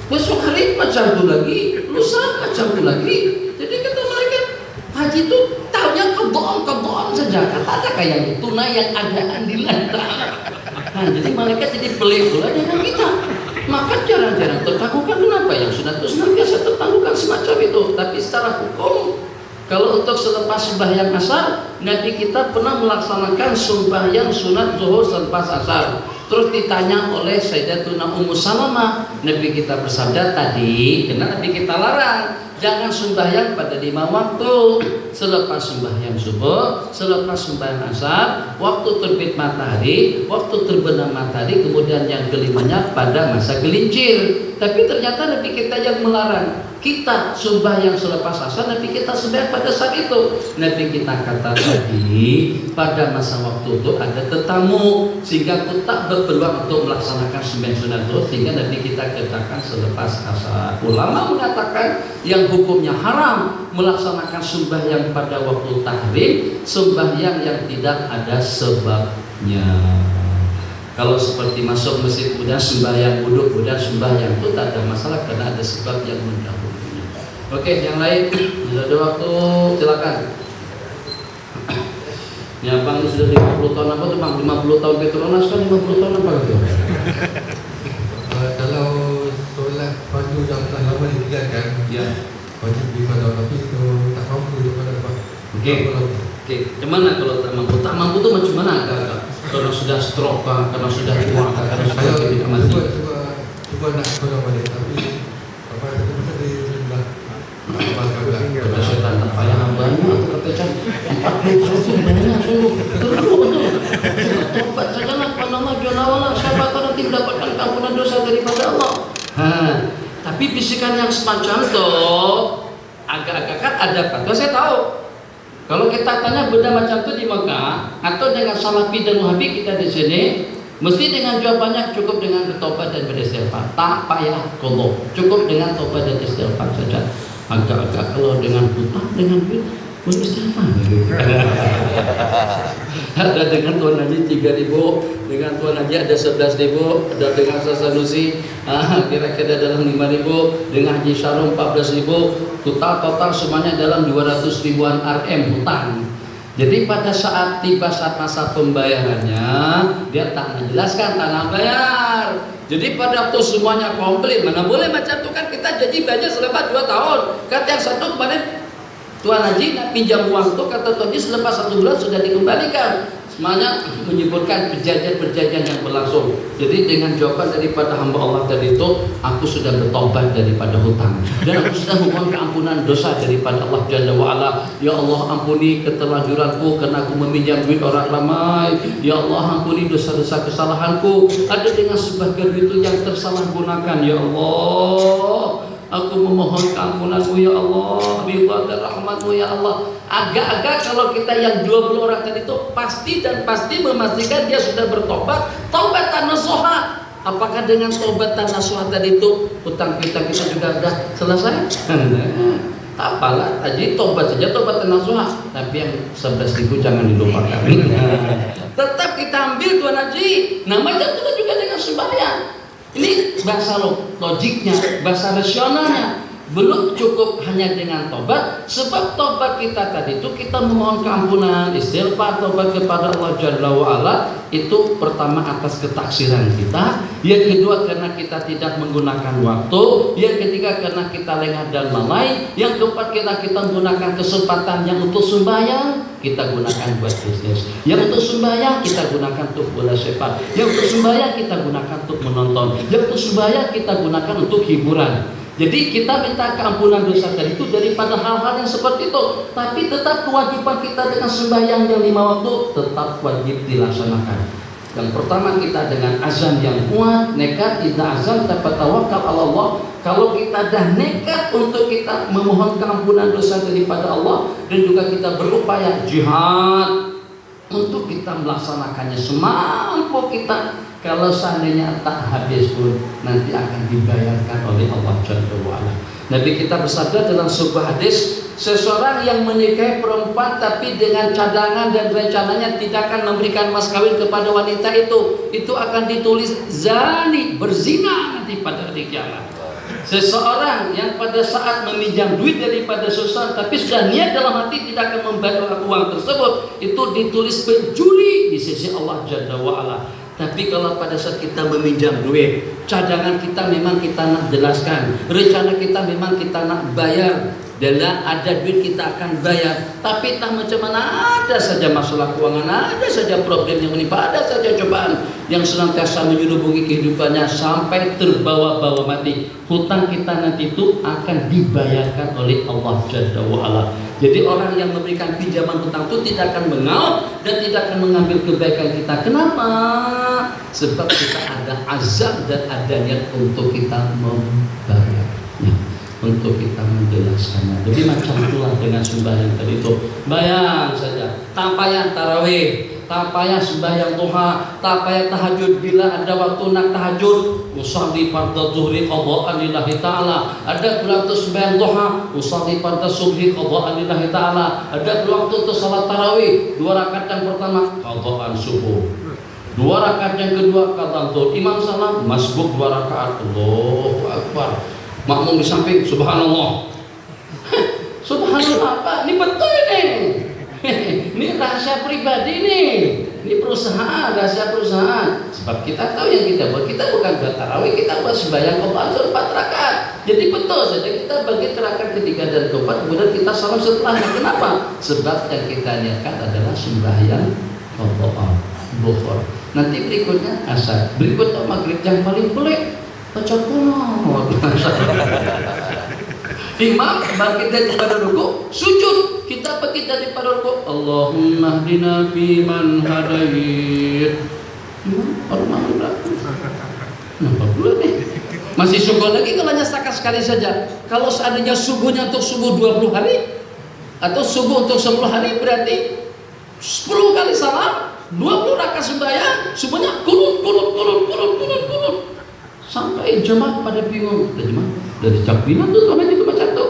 Besok hari macam tu lagi, lusa macam tu lagi. Jadi kata mereka, haji itu tahunya kedoan saja. Kata ada kayak tunai yang ada andilan. Nah, jadi mereka jadi pelik pula dengan kita. Maka jarang-jarang tertangguhkan. Kenapa yang sunat itu senantiasa tertangguhkan semacam itu? Tapi secara hukum, kalau untuk selepas sembahyang asar, Nabi kita pernah melaksanakan sembahyang sunat zuhur selepas asar. Terus ditanya oleh Sayyidatuna Ummu Salamah, Nabi kita bersabda tadi, karena Nabi kita larang jangan sembahyang pada 5 waktu, selepas sembahyang subuh, selepas sembahyang asar, waktu terbit matahari, waktu terbenam matahari, kemudian yang kelimanya pada masa gelincir. Tapi ternyata Nabi kita yang melarang kita sembahyang selepas asar, Nabi kita sembahyang pada saat itu. Nabi kita kata tadi, pada masa waktu itu ada tetamu, sehingga aku tak berpeluang untuk melaksanakan sembahyang sunat itu, sehingga Nabi kita kerjakan selepas asar. Ulama mengatakan yang hukumnya haram melaksanakan sembahyang pada waktu tahrim, sembahyang yang tidak ada sebabnya. Kalau seperti masuk masjid kemudian sembahyang wudhu kemudian sembahyang, itu tak ada masalah karena ada sebab yang mendahulunya. Oke, yang lain ada waktu, silakan. Ya Bang, sudah 50 tahun apa tuh Bang? 50 tahun Petronas kan 50 tahun apa gitu? Kalau solat fardu yang telah lama ditinggalkan, Ya. wajib 5 tahun, tapi itu tak mampu daripada Pak. Oke, gimana kalau tak mampu? Tak mampu tuh macam mana agak-agak? Karena sudah stroke, karena sudah tua, karena sudah tidak mati. Cuba nak tolong balik, tapi apa itu mesti di sebelah. Kata setan tak payah hambanya atau kata can 40 sebenarnya sungguh terlalu betul. Tobat sajalah kepada Allah Jalla wa'ala, siapa tahu nanti mendapatkan ampunan dosa daripada Allah. Tapi bisikan yang semacam itu agak-agak kan ada fatwa, saya tahu. Kalau kita tanya benda macam itu di Mekah atau dengan Salafi dan Wahabi kita di sini, mesti dengan jawabannya cukup dengan bertobat dan beristighfar. Tak payah qadha, cukup dengan tobat dan istighfar saja. Agak-agak kalau dengan hutang, dengan beristighfar. Ada dengan Tuan Haji 3.000, dengan Tuan Haji ada 11.000, ada dengan Sasanusi kira-kira dalam 5.000, dengan Haji Syarum 14.000, total semuanya dalam 200 ribuan RM hutang. Jadi pada saat tiba saat masa pembayarannya, dia tak menjelaskan tanah bayar. Jadi pada waktu semuanya komplit, mana boleh macam itu kan, kita janji bayar selepas 2 tahun. Kata yang satu kemarin Tuan Haji nak pinjam uang itu, kata Tuan Haji selepas 1 bulan sudah dikembalikan. semuanya menyebutkan perjanjian-perjanjian yang berlangsung. Jadi dengan jawaban daripada hamba Allah tadi itu, aku sudah bertobat daripada hutang dan aku sudah memohon keampunan dosa daripada Allah Jalla wa'ala. Ya Allah, ampuni keterlanjuranku karena aku meminjam duit orang ramai. Ya Allah, ampuni dosa-dosa kesalahanku. Ada dengan sebagian itu yang tersalahgunakan. Ya Allah, aku memohon keampunanmu ya Allah, ridha dan rahmatmu ya Allah. Agak-agak kalau kita yang 20 orang tadi itu pasti memastikan dia sudah bertobat, taubatan nasuha. Apakah dengan taubatan nasuha tadi itu hutang kita juga sudah selesai? Apalah, aja tobat saja, taubatan nasuha. Tapi yang 11.000 jangan dilupakan. Tetap kita ambil Tuan Haji. Namanya itu juga dengan sembahyang. Ini bahasa logiknya, bahasa rasionalnya. Belum cukup hanya dengan tobat, sebab tobat kita tadi itu kita memohon keampunan, istighfar, tobat kepada Allah Jalla wa'ala. Itu pertama atas ketaksiran kita, yang kedua karena kita tidak menggunakan waktu, yang ketiga karena kita lengah dan lalai, yang keempat kita menggunakan kesempatan yang untuk sembahyang kita gunakan buat bisnis, yang untuk sembahyang kita gunakan untuk bola sepak, yang untuk sembahyang kita gunakan untuk menonton, yang untuk sembahyang kita gunakan untuk hiburan. Jadi kita minta keampunan dosa tadi itu daripada hal-hal yang seperti itu. Tapi tetap kewajiban kita dengan sembahyang yang 5 waktu tetap wajib dilaksanakan. Yang pertama kita dengan azan yang kuat, nekat, idza azan dapat tawakal Allah. Kalau kita dah nekat untuk kita memohon keampunan dosa daripada Allah dan juga kita berupaya jihad untuk kita melaksanakannya semampu kita. Kalau seandainya tak habis pun nanti akan dibayarkan oleh Allah Jalla wa'ala. Nabi kita bersabda dalam sebuah hadis, seseorang yang menikahi perempuan tapi dengan cadangan dan rencananya tidak akan memberikan mas kawin kepada wanita itu akan ditulis zani, berzina nanti pada hari kiamat. Seseorang yang pada saat meminjam duit daripada seseorang tapi sudah niat dalam hati tidak akan membayar uang tersebut, itu ditulis pencuri di sisi Allah Jalla wa'ala. Tapi kalau pada saat kita meminjam duit, cadangan kita memang kita nak jelaskan, rencana kita memang kita nak bayar, dan ada duit kita akan bayar. Tapi tak macam mana, ada saja masalah keuangan, ada saja problem yang menimpa, ada saja cobaan yang senantiasa menyelubungi kehidupannya sampai terbawa-bawa mati. Hutang kita nanti itu akan dibayarkan oleh Allah Jalla wa'ala. Jadi orang yang memberikan pinjaman hutang itu tidak akan mengaut dan tidak akan mengambil kebaikan kita. Kenapa? Sebab kita ada azam dan ada niat untuk kita membayarnya, untuk kita menjelaskannya. Jadi macam itulah dengan sembahyang tadi itu. Bayang saja, tak payah tarawih, tak payah sembahyang duha, tak payah tahajud. Bila ada waktu nak tahajud, usalli fardhu zuhri qadha'an lillahi ta'ala. Ada waktu sembahyang duha, usalli fardhu subhi qadha'an lillahi ta'ala. Ada waktu untuk salat tarawih, 2 rakaat yang pertama qadha'an subuh, 2 rakaat yang kedua qadha'an zuhur. Imam salam masbuk 2 rakaat, Allahu akbar. Makmum di samping subhanallah. Subhanallah apa? Ini betul ini. Ini rahasia pribadi nih. Ini perusahaan, rahasia perusahaan. Sebab kita tahu yang kita buat. Kita bukan buat tarawih, kita buat sembahyang qadha'an 4 rakaat. Jadi betul saja kita bagi ke rakaat ketiga dan keempat, kemudian kita salam setelahnya. Kenapa? Sebab yang kita niatkan adalah sembahyang qadha'an zuhur. Nanti berikutnya asar, berikutnya maghrib. Yang paling pelik baca qunut. Imam bangkit daripada ruku, sujud. Kita bangkit daripada ruku, Allahumma hdina fiman hadait. Imam kenapa pula nih? Masih subuh lagi kalau hanya sekali saja. Kalau seandainya subuhnya untuk subuh 20 hari atau subuh untuk 10 hari, berarti 10 kali salam, 20 rakaat sembahyang, semuanya kunut. Sampai jemaah pada bingung. Jemaah dari Cakbina tuh sampai di macam tuh.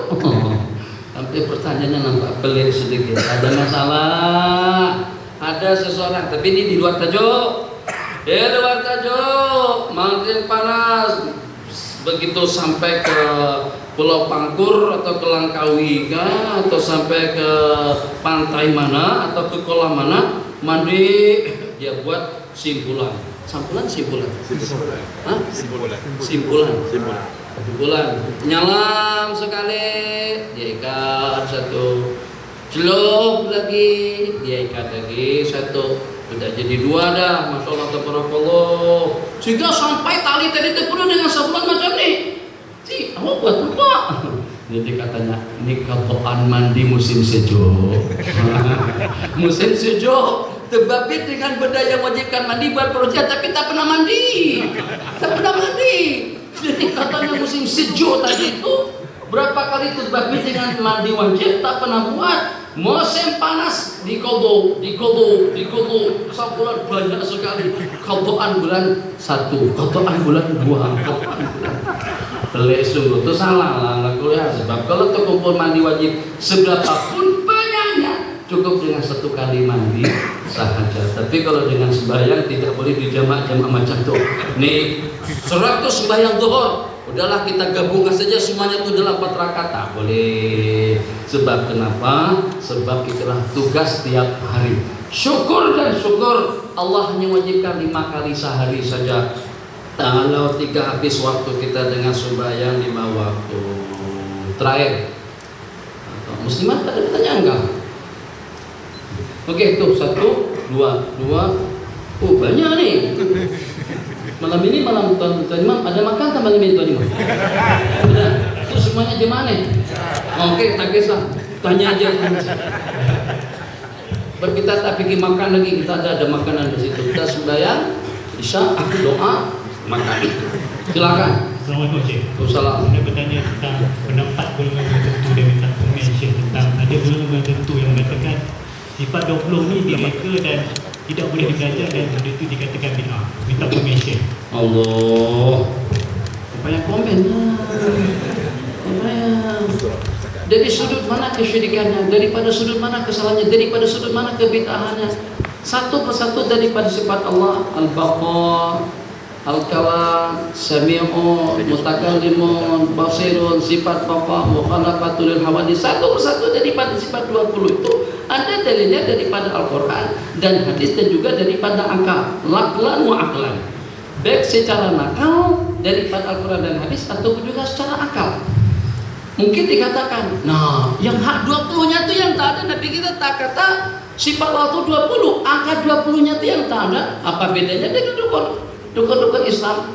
Sampai pertanyaannya nampak pelik sedikit. Ada masalah. Ada seseorang, tapi ini di luar tajuk. Di luar tajuk, makin panas. Begitu sampai ke Pulau Pangkur atau ke Langkawi kah, atau sampai ke pantai mana atau ke kolam mana, mandi dia buat simpulan. Simpulan. Nyelam sekali, dia ikat 1. Celup lagi, dia ikat lagi 1. Udah jadi 2 dah, Masya Allah, tabarakallah. Sehingga sampai tali tadi itu penuh dengan sabuan macam ni. Awak buat apa? Jadi katanya, ini katoan mandi musim sejuk. Musim sejuk, terbabit dengan benda yang wajibkan mandi buat perut, tapi tak pernah mandi. Tak pernah mandi. Jadi katanya musim sejuk tadi itu, berapa kali terbabit dengan mandi wajib, tak pernah buat. Musim panas dikodo, sebulan banyak sekali. Kodoan bulan 1, kodoan bulan 2, kodoan bulan. Pelik sungguh itu salah lah kuliah. Sebab kalau terkumpul mandi wajib seberapapun banyaknya, cukup dengan 1 kali mandi sahaja. Tapi kalau dengan sembahyang tidak boleh dijamak-jamak macam tu. Nih 100 sembahyang zuhur, udahlah kita gabungkan saja semuanya itu dalam 4 rakaat. Tak boleh. Sebab kenapa? Sebab itulah tugas tiap hari. Syukur dan syukur Allah hanya wajibkan 5 kali sehari saja. Kalau 3 habis waktu kita dengan sembahyang 5 waktu. Terakhir, muslimat ada pertanyaan enggak? Oke, itu 1, 2. Oh banyak nih. Malam ini malam Tuan Imam ada makan tak malam ini Tuan Imam? Ada. Itu semuanya gimana? Oke, tak kisah. Tanya aja. Kita tak bikin makan lagi, kita ada makanan di situ. Kita sembahyang, isya, doa, makan. Silakan. Assalamualaikum Cik. Waalaikumsalam. Saya bertanya tentang pendapat golongan tertentu dan minta mention tentang ada golongan tertentu yang mengatakan sifat 20 ni direka dan tidak boleh dibelajar dan benda itu dikatakan bid'ah. Minta mention. Allah. Supaya komen lah. Dari sudut mana kesyirikannya, daripada sudut mana kesalahannya, daripada sudut mana kebid'ahannya. Satu persatu daripada sifat Allah, Al-Baqa, Al-Kalam, Sami'un, Mutakallimun, Basirun, sifat Baqa, Mukhalafatul lil Hawadis. Satu persatu daripada sifat 20 itu ada dalilnya daripada Al-Quran dan hadis dan juga daripada akal, laqlan wa aqlan. Baik secara nakal daripada Al-Quran dan hadis ataupun juga secara akal. Mungkin dikatakan, nah yang hak 20-nya itu yang tak ada, Nabi kita tak kata sifat waktu 20, angka 20-nya itu yang tak ada. Apa bedanya dengan dukun Islam?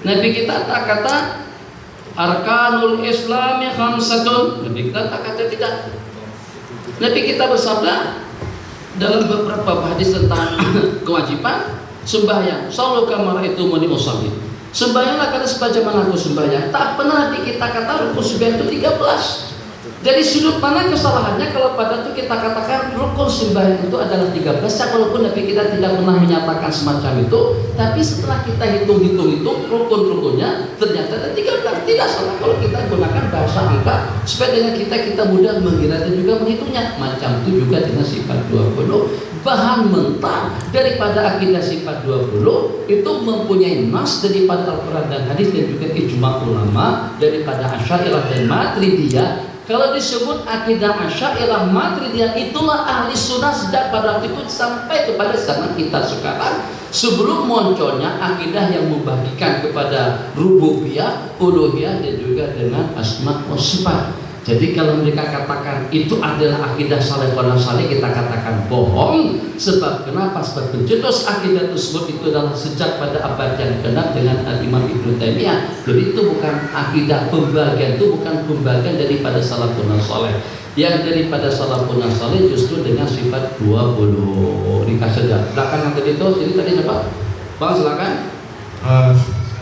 Nabi kita tak kata arkanul Islami khamsatun. Nabi kita tak kata tidak. Nabi kita bersabda dalam beberapa hadis tentang kewajiban sembahyang, sallu kama ra'aitumuni usalli. Sembahyanglah karena sebagaimana aku sembahyang. Tak pernah Nabi kita kata rukun sembahyang itu 13. Dari sudut mana kesalahannya kalau pada itu kita katakan rukun sembahyang itu adalah 13, walaupun Nabi kita tidak pernah menyatakan semacam itu, tapi setelah kita hitung rukun-rukunnya ternyata ada 13. Tidak salah kalau kita gunakan bahasa angka supaya dengan kita mudah mengira dan juga menghitungnya. Macam itu juga dengan sifat 20. Bahan mentah daripada akidah sifat 20 itu mempunyai nas daripada Al-Quran dan hadis dan juga ijma' ulama daripada Asy'ariyah dan Maturidiyah. Kalau disebut akidah Asy'ariyah Maturidiyah, itulah ahli sunnah sejak pada waktu itu sampai kepada zaman kita sekarang, sebelum munculnya akidah yang membagikan kepada rububiyah, uluhiyah dan juga dengan asma wa sifat. Jadi kalau mereka katakan itu adalah akidah salafun salih, kita katakan bohong. Sebab kenapa? Sebab pencetus akidah tersebut itu adalah sejak pada abad yang ke-6 dengan Imam Ibnu Taimiyah. Jadi itu bukan akidah pembagian, itu bukan pembagian daripada salafun salih. Yang daripada salafun salih justru dengan sifat 20. Dikasih saja. Silakan yang tadi itu, sini tadi siapa? Bang silakan.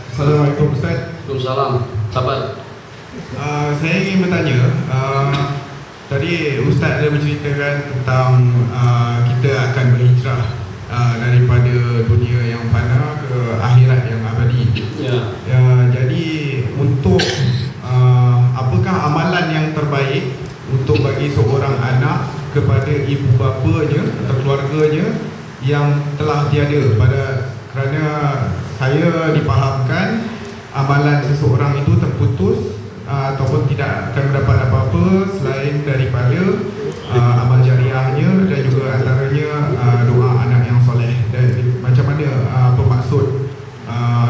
Assalamualaikum Ustaz. Waalaikumsalam. Sahabat. Saya ingin bertanya, tadi Ustaz ada menceritakan tentang kita akan berhijrah daripada dunia yang fana ke akhirat yang abadi. Jadi untuk apakah amalan yang terbaik untuk bagi seorang anak kepada ibu bapanya atau keluarganya yang telah tiada, kerana saya difahamkan amalan seseorang itu terputus ataupun tidak akan mendapat apa-apa selain daripada amal jariahnya dan juga antaranya doa anak yang soleh. Dan macam mana apa maksud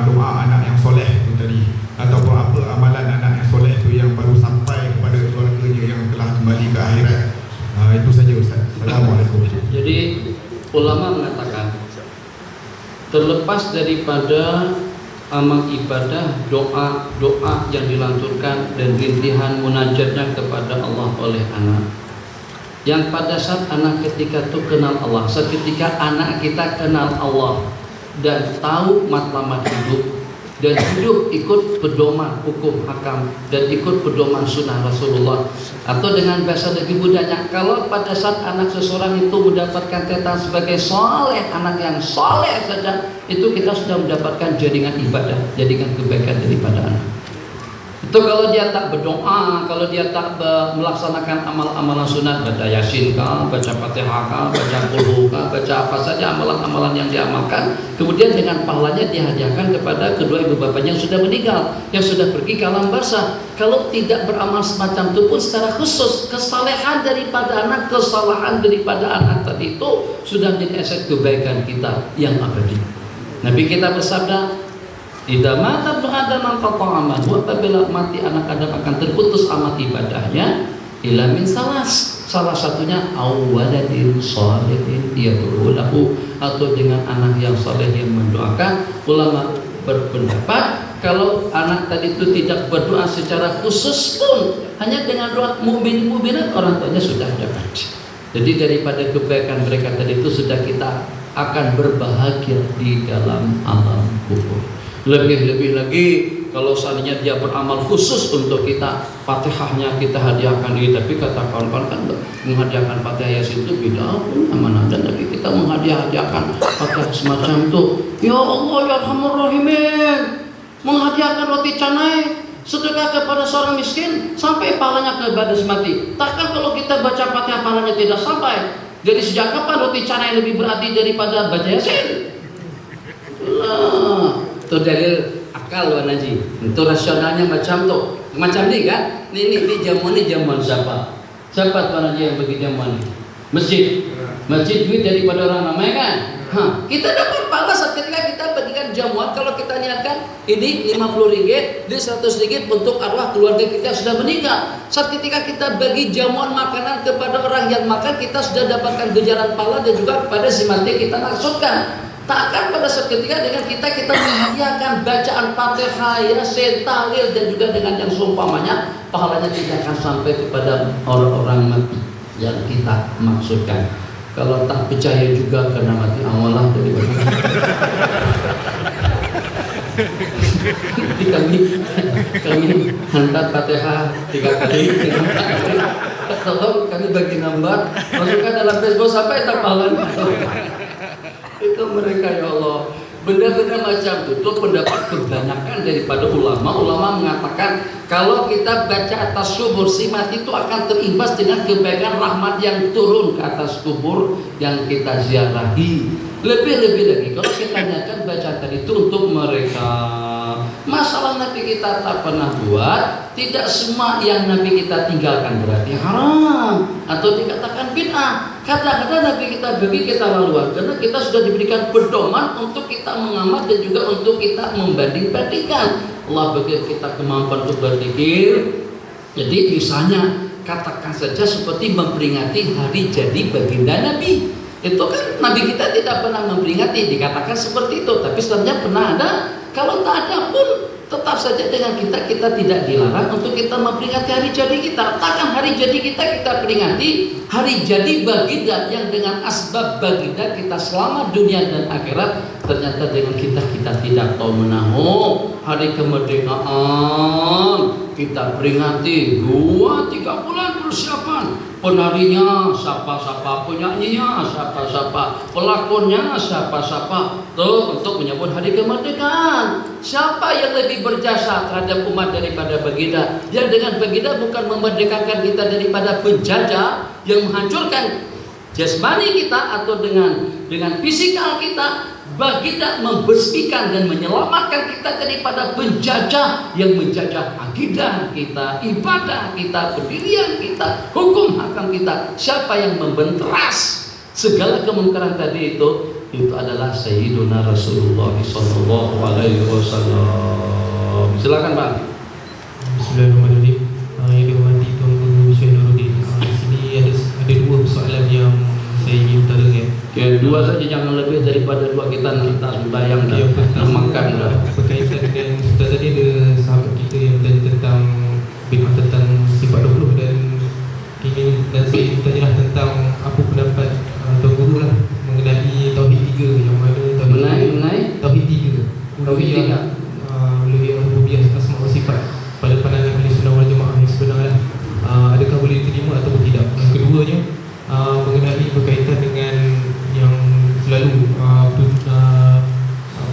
doa anak yang soleh itu tadi, ataupun apa amalan anak yang soleh itu yang baru sampai kepada keluarganya yang telah kembali ke akhirat. Itu saja Ustaz. Assalamualaikum. Jadi ulama mengatakan Terlepas daripada amal ibadah, doa yang dilanturkan dan rintihan munajatnya kepada Allah oleh anak. Yang pada saat anak ketika itu kenal Allah, seketika anak kita kenal Allah dan tahu matlamat hidup dan hidup ikut pedoman hukum hakam dan ikut pedoman sunnah Rasulullah, atau dengan bahasa lebih mudahnya, kalau pada saat anak seseorang itu mendapatkan teta sebagai soleh, anak yang soleh saja, itu kita sudah mendapatkan jaringan ibadah, jaringan kebaikan daripada anak. Itu kalau dia tak berdoa, kalau dia tak melaksanakan amal-amalan sunat, baca yasin kah, baca fatihah kah, baca qul kah, baca apa saja amalan-amalan yang diamalkan, kemudian dengan pahalanya dihadiahkan kepada kedua ibu bapaknya yang sudah meninggal, yang sudah pergi ke alam barzah. Kalau tidak beramal semacam itu pun secara khusus, kesalehan daripada anak, kesalahan daripada anak tadi itu sudah menjadi aset kebaikan kita yang abadi. Nabi kita bersabda, "Idza mata ibnu Adam qata'a amaluhu," apabila mati anak Adam akan terputus amal ibadahnya, ila min salas. Salah satunya awwaladin shalihin yad'u lahu, atau dengan anak yang saleh yang mendoakan. Ulama berpendapat kalau anak tadi itu tidak berdoa secara khusus pun, hanya dengan doa mukmin-mukminat orang tuanya sudah dapat. Jadi daripada kebaikan mereka tadi itu sudah kita akan berbahagia di dalam alam kubur. Lebih-lebih lagi kalau seandainya dia beramal khusus untuk kita, Fatihahnya kita hadiahkan dia. Tapi kata kawan-kawan kan menghadiahkan Fatihah Yasin itu beda pun mana ada Nabi kita menghadiahkan Fatihah semacam itu. Ya Allah ya Arhamar Rahimin, menghadiahkan roti canai, sedekah kepada seorang miskin sampai pahalanya ke badas mati. Takkan kalau kita baca Fatihah pahalanya tidak sampai? Jadi sejak kapan roti canai lebih berarti daripada baca Yasin? Itu dalil akal Wan Haji. Itu rasionalnya macam tu. Macam ni kan? Ni jamuan ni jamuan siapa? Siapa Wan Haji yang bagi jamuan ni? Masjid. Masjid duit daripada orang ramai kan? Kita dapat pahala saat ketika kita bagikan jamuan. Kalau kita niatkan ini RM50, ini RM100 untuk arwah keluarga kita yang sudah meninggal. Saat ketika kita bagi jamuan makanan kepada orang yang makan, kita sudah dapatkan ganjaran pahala dan juga kepada si mati kita maksudkan. Takkan pada saat ketika dengan kita menghadiahkan bacaan Fatihah, Yasin, tahlil dan juga dengan yang seumpamanya, pahalanya tidak akan sampai kepada orang-orang mati yang kita maksudkan. Kalau tak percaya juga karena mati awalah daripada jadi kami hantar Fatihah 3 kali, 4 kali. Tolong kami bagi nomor, masukkan dalam Facebook sampai tak pahalanya. Itu mereka ya Allah, benda-benda macam itu pendapat kebanyakan daripada ulama mengatakan kalau kita baca atas kubur si mati itu akan terimbas dengan kebaikan rahmat yang turun ke atas kubur yang kita ziarahi. Lebih-lebih lagi kalau kita tanyakan bacaan tadi itu untuk mereka. Masalah Nabi kita tak pernah buat, tidak semua yang Nabi kita tinggalkan berarti haram atau dikatakan bid'ah. Kadang-kadang Nabi kita bagi kita laluan karena kita sudah diberikan pedoman untuk kita mengamat dan juga untuk kita membanding-bandingkan. Allah bagi kita kemampuan untuk berpikir. Jadi misalnya katakan saja seperti memperingati hari jadi baginda Nabi. Itu kan Nabi kita tidak pernah memperingati, dikatakan seperti itu. Tapi sebenarnya pernah ada. Kalau tak ada pun tetap saja dengan kita tidak dilarang untuk kita memperingati hari jadi kita. Takkan hari jadi kita peringati hari jadi baginda yang dengan asbab baginda kita selama dunia dan akhirat. Ternyata dengan kita tidak tahu menahu hari kemerdekaan kita peringati 2-3 bulan persiapan. Penarinya siapa-siapa, penyanyinya siapa-siapa, pelakonnya siapa-siapa, tuh untuk menyambut hari kemerdekaan. Siapa yang lebih berjasa terhadap umat daripada baginda? Yang dengan baginda bukan memerdekakan kita daripada penjajah yang menghancurkan jasmani kita atau dengan fisikal kita. Baginda membersihkan dan menyelamatkan kita daripada penjajah yang menjajah akidah kita, ibadah kita, pendirian kita, hukum hakam kita. Siapa yang membenteras segala kemungkaran tadi itu adalah Sayyiduna Rasulullah sallallahu alaihi wasallam. Silakan Pak. Bismillahirrahmanirrahim. Yang dihormati Tuan Guru Syekh Nuruddin. Di sini ada 2 soalan yang saya ingin utarakan. Oke, 2 saja, jangan lebih daripada 2, kita sembahyang dah, nak makan dah. Berkaitan dengan Ustaz tadi, ada sahabat kita yang bertanya tentang bid'ah tentang sifat 20 dan saya bertanyalah tentang apa pendapat Tuan Guru lah mengenai Tauhid 3 yang mana Mengenai Tauhid 3 Tauhid 3. Uluhiyah rububiyah asma wa sifat pada pandangan Ahli Sunnah wal Jamaah yang sebenarnya, adakah boleh diterima atau tidak. Yang keduanya mengenai berkaitan dengan yang selalu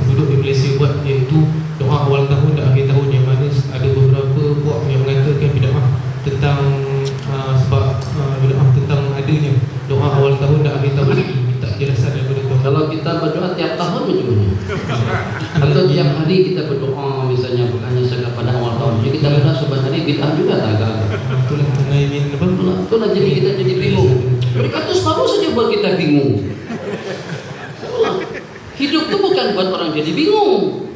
penduduk di Malaysia buat, iaitu doa awal tahun dan akhir tahun, yang mana ada beberapa puak yang mengatakan bid'ah tentang sebab bid'ah tentang adanya doa awal tahun dan akhir tahun ini. Minta jelasan daripada Tuan. Kalau kita berdoa tiap tahun macam mana? Atau tiap hari kita berdoa, misalnya bukannya sekadar pada awal tahun. Jadi kita berdoa sebenarnya bid'ah juga tak agak. Itulah mengenai apa? Itulah jadi kita jadi bingung. Mereka tu selalu saja buat kita bingung. Hidup tu bukan buat orang jadi bingung.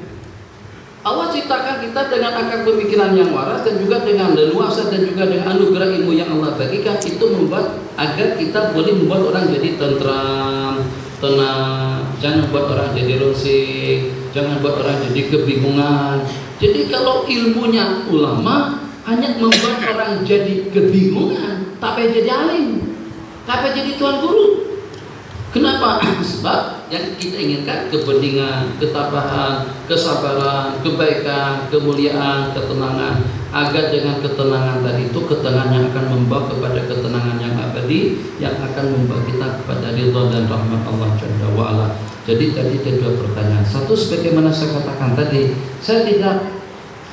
Allah ciptakan kita dengan akal pemikiran yang waras dan juga dengan leluasa dan juga dengan anugerah ilmu yang Allah bagikan. Itu membuat agar kita boleh membuat orang jadi tentram, tenang. Jangan buat orang jadi rusik, jangan buat orang jadi kebingungan. Jadi kalau ilmunya ulama hanya membuat orang jadi kebingungan, tak payah jadi alim, tak payah jadi tuan guru. Kenapa? Sebab yang kita inginkan kepentingan, ketabahan, kesabaran, kebaikan, kemuliaan, ketenangan. Agar dengan ketenangan tadi itu, ketenangan yang akan membawa kepada ketenangan yang abadi, yang akan membawa kita kepada ridha dan rahmat Allah Jalla wa'ala. Jadi tadi ada 2 pertanyaan. Satu, sebagaimana saya katakan tadi, saya tidak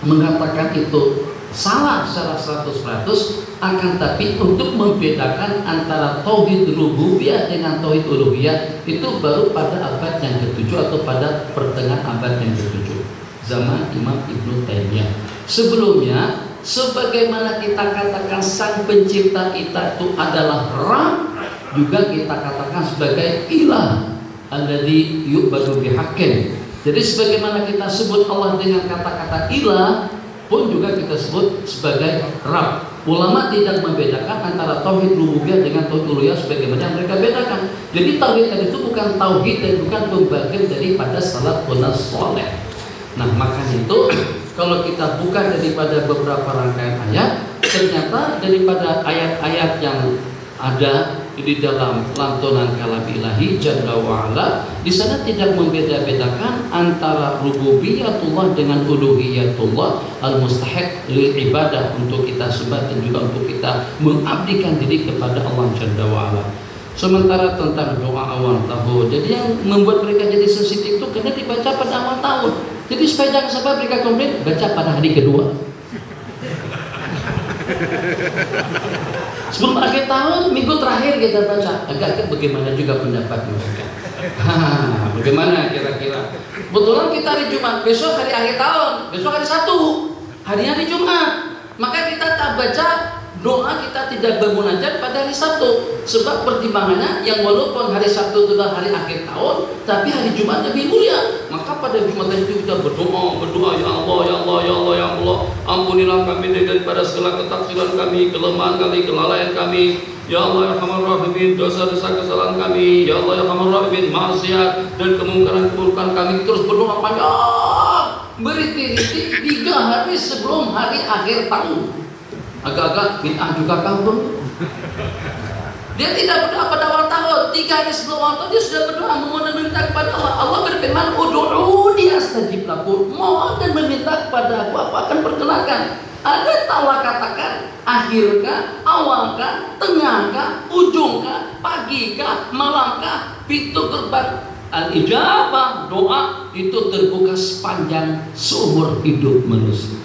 mengatakan itu salah secara 100%, akan tapi untuk membedakan antara tauhid rububiyah dengan tauhid uluhiyah itu baru pada abad yang ke-7 atau pada pertengahan abad yang ke-7 zaman Imam Ibnu Taimiyah. Sebelumnya, sebagaimana kita katakan sang pencipta kita itu adalah Rabb, juga kita katakan sebagai ilah alladzi yu'badu bihaqqin. Jadi sebagaimana kita sebut Allah dengan kata-kata ilah, pun juga kita sebut sebagai Rabb. Ulama tidak membedakan antara tauhid rububiyah dengan tauhid uluhiyah sebagaimana yang mereka bedakan. Jadi tauhid tadi itu bukan tauhid dan bukan pembagian daripada salafun saleh. Nah, makanya itu kalau kita buka daripada beberapa rangkaian ayat, ternyata daripada ayat-ayat yang ada di dalam lantunan kalam ilahi Jalla wa'ala, di sana tidak membeda-bedakan antara rububiyatullah dengan uluhiyatullah al-mustahiq lil ibadah, untuk kita sembah dan juga untuk kita mengabdikan diri kepada Allah Jalla wa'ala. Sementara tentang doa awal tahun, jadi yang membuat mereka jadi sensitif itu karena dibaca pada awal tahun. Jadi supaya jangan sampai mereka komplain, baca pada hari kedua. Sebelum akhir tahun, minggu terakhir kita baca. Agak-agak bagaimana juga pendapat mereka. Bagaimana kira-kira? Kebetulan kita hari Jumat, besok hari akhir tahun, besok hari Sabtu, hari Jumat. Maka kita tak baca doa, kita tidak bermunajat pada hari Sabtu. Sebab pertimbangannya yang walaupun hari Sabtu itu adalah hari akhir tahun, tapi hari Jumat lebih mulia. Maka pada Jumat itu kita berdoa, ya Allah, ya Allah, ya Allah, ya Allah, ampunilah kami daripada segala ketaksiran kami, kelemahan kami, kelalaian kami. Ya Allah, ya Arhamar Rahimin, dosa-dosa kesalahan kami. Ya Allah, ya Arhamar Rahimin, maksiat dan kemungkaran-kemungkaran kami. Terus berdoa panjang, berhenti-henti 3 hari sebelum hari akhir tahun. Agak-agak bid'ah juga kampung. Dia tidak berdoa pada awal tahun, 3 hari sebelum awal tahun dia sudah berdoa memohon dan meminta kepada Allah. Allah berfirman, "Ud'uuni astajib lakum." Mohon dan meminta kepada aku akan perkenalkan. Ada Allah katakan akhirkah, awalkah, tengahkah, ujungkah, pagikah, malamkah, pintu gerbang al-ijabah, doa itu terbuka sepanjang seumur hidup manusia.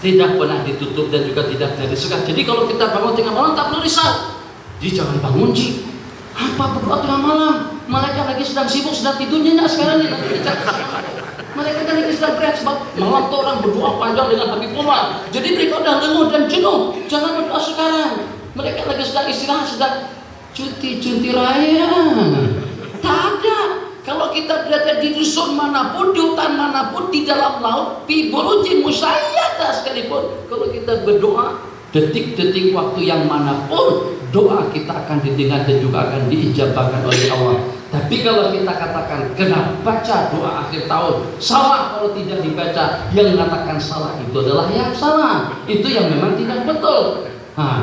Tidak pernah ditutup dan juga tidak disekat. Jadi kalau kita bangun tengah malam tak perlu risau. Jadi jangan bangun Ci. Apa berdoa tengah malam? Mereka lagi sedang sibuk, sedang tidurnya sekarang nih, nanti dicari. Mereka kan lagi sedang berat sebab malam tuh orang berdoa panjang dengan Habib Umar. Jadi mereka udah lelah dan jenuh. Jangan berdoa sekarang. Mereka lagi sedang istirahat, sedang cuti raya. Tak ada. Kalau kita berada di dusun manapun, di hutan manapun, di dalam laut, di burujin musyayyada sekalipun, kalau kita berdoa detik-detik waktu yang manapun, doa kita akan didengar dan juga akan diijabahkan oleh Allah. Tapi kalau kita katakan kena baca doa akhir tahun, salah kalau tidak dibaca. Yang mengatakan salah itu adalah yang salah, itu yang memang tidak betul.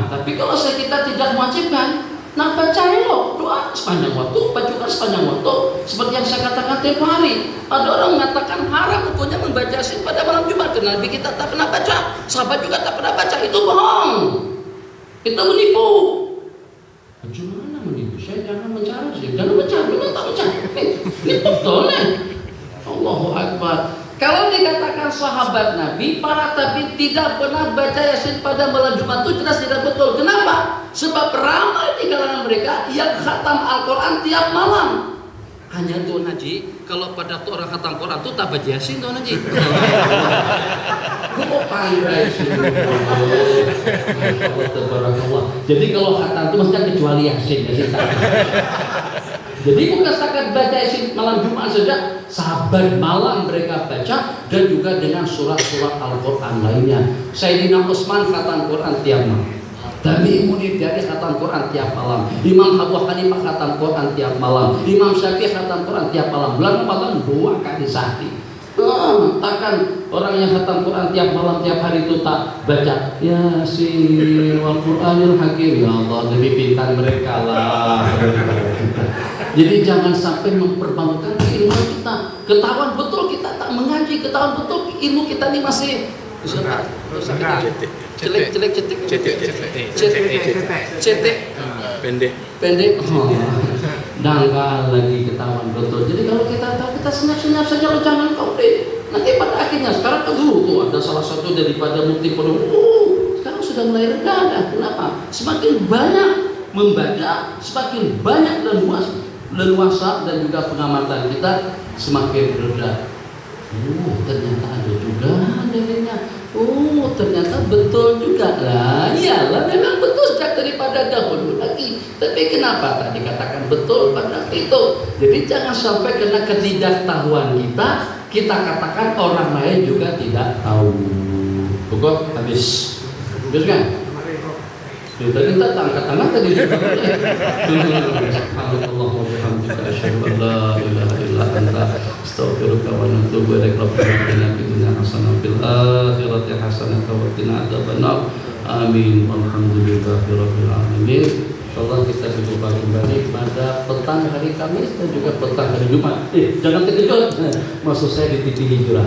Tapi kalau kita tidak mewajibkan, nah baca loh doa sepanjang waktu, bacakan sepanjang waktu. Seperti yang saya katakan tempo hari, ada orang mengatakan haram hukumnya membaca Yasin pada malam Jumat karena Nabi kita tak pernah baca, sahabat juga tak pernah baca. Itu bohong, itu menipu. Gimana menipu? Saya jangan mencari sih, jangan mencari, benar tak mencari. Ini betul nih. Allahu Akbar. Kalau dikatakan sahabat Nabi, para tabi tidak pernah baca Yasin pada malam Jumat itu jelas tidak betul. Kenapa? Sebab ramai di kalangan mereka yang khatam Al-Quran tiap malam. Hanya Tuan Haji, kalau pada tuh orang khatam Quran itu tak baca Yasin Tuan Haji. Kok pandai sih? Jadi kalau khatam itu maksudnya kecuali Yasin. Jadi bukan setakat baca Yasin malam Jumat saja, sahabat malam mereka baca dan juga dengan surat-surat Al-Quran lainnya. Sayyidina Utsman khatam Quran tiap malam. Tabi Munib dari khatam Quran tiap malam. Imam Abu Hanifah khatam Quran tiap malam. Imam Syafi'i khatam Quran tiap malam. Bulan Ramadan 2 kali sehari. Takkan orang yang khatam Quran tiap malam tiap hari itu tak baca Yasin wal Qur'anil Hakim. Ya Allah, lebih pintar mereka lah. Jadi jangan sampai mempermalukan keilmuan kita. Ketahuan betul kita tak mengaji, ketahuan betul ilmu kita ini masih cetek pendek dangkal lagi, ketahuan betul. Jadi kalau kita tahu, kita senyap-senyap saja, lo jangan kau deh. Nanti pada akhirnya sekarang kan dulu tuh ada salah satu daripada mufti pondok, sekarang sudah mulai reda. Kenapa? Semakin banyak membaca, semakin banyak dan leluasa dan juga pengamatan kita semakin reda. Ternyata ada juga dalilnya. Ternyata betul juga lah. Iyalah, memang betul sejak daripada dahulu lagi. Tapi kenapa tak dikatakan betul pada itu? Jadi jangan sampai karena ketidaktahuan kita katakan orang lain juga tidak tahu. Pokok habis. Habis kan? Tadi kita angkat tangan tadi. Subhanallah wa bihamdika asyhadu an la ilaha illa anta astaghfiruka wa atubu ilaik. Rabbana atina fid dunya hasanah fil akhirati hasanah wa qina adzabannar. Amin. Walhamdulillahi rabbil alamin. Insyaallah kita berjumpa kembali pada petang hari Kamis dan juga petang hari Jumat. Jangan terkejut. Maksud saya di TV Hijrah.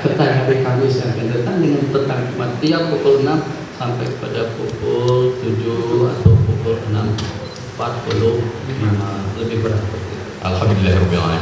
Petang hari Kamis yang akan datang dengan petang Jumat tiap pukul 6 sampai pada pukul 7 atau pukul 6.45 lebih berat. Alhamdulillahirabbil alamin.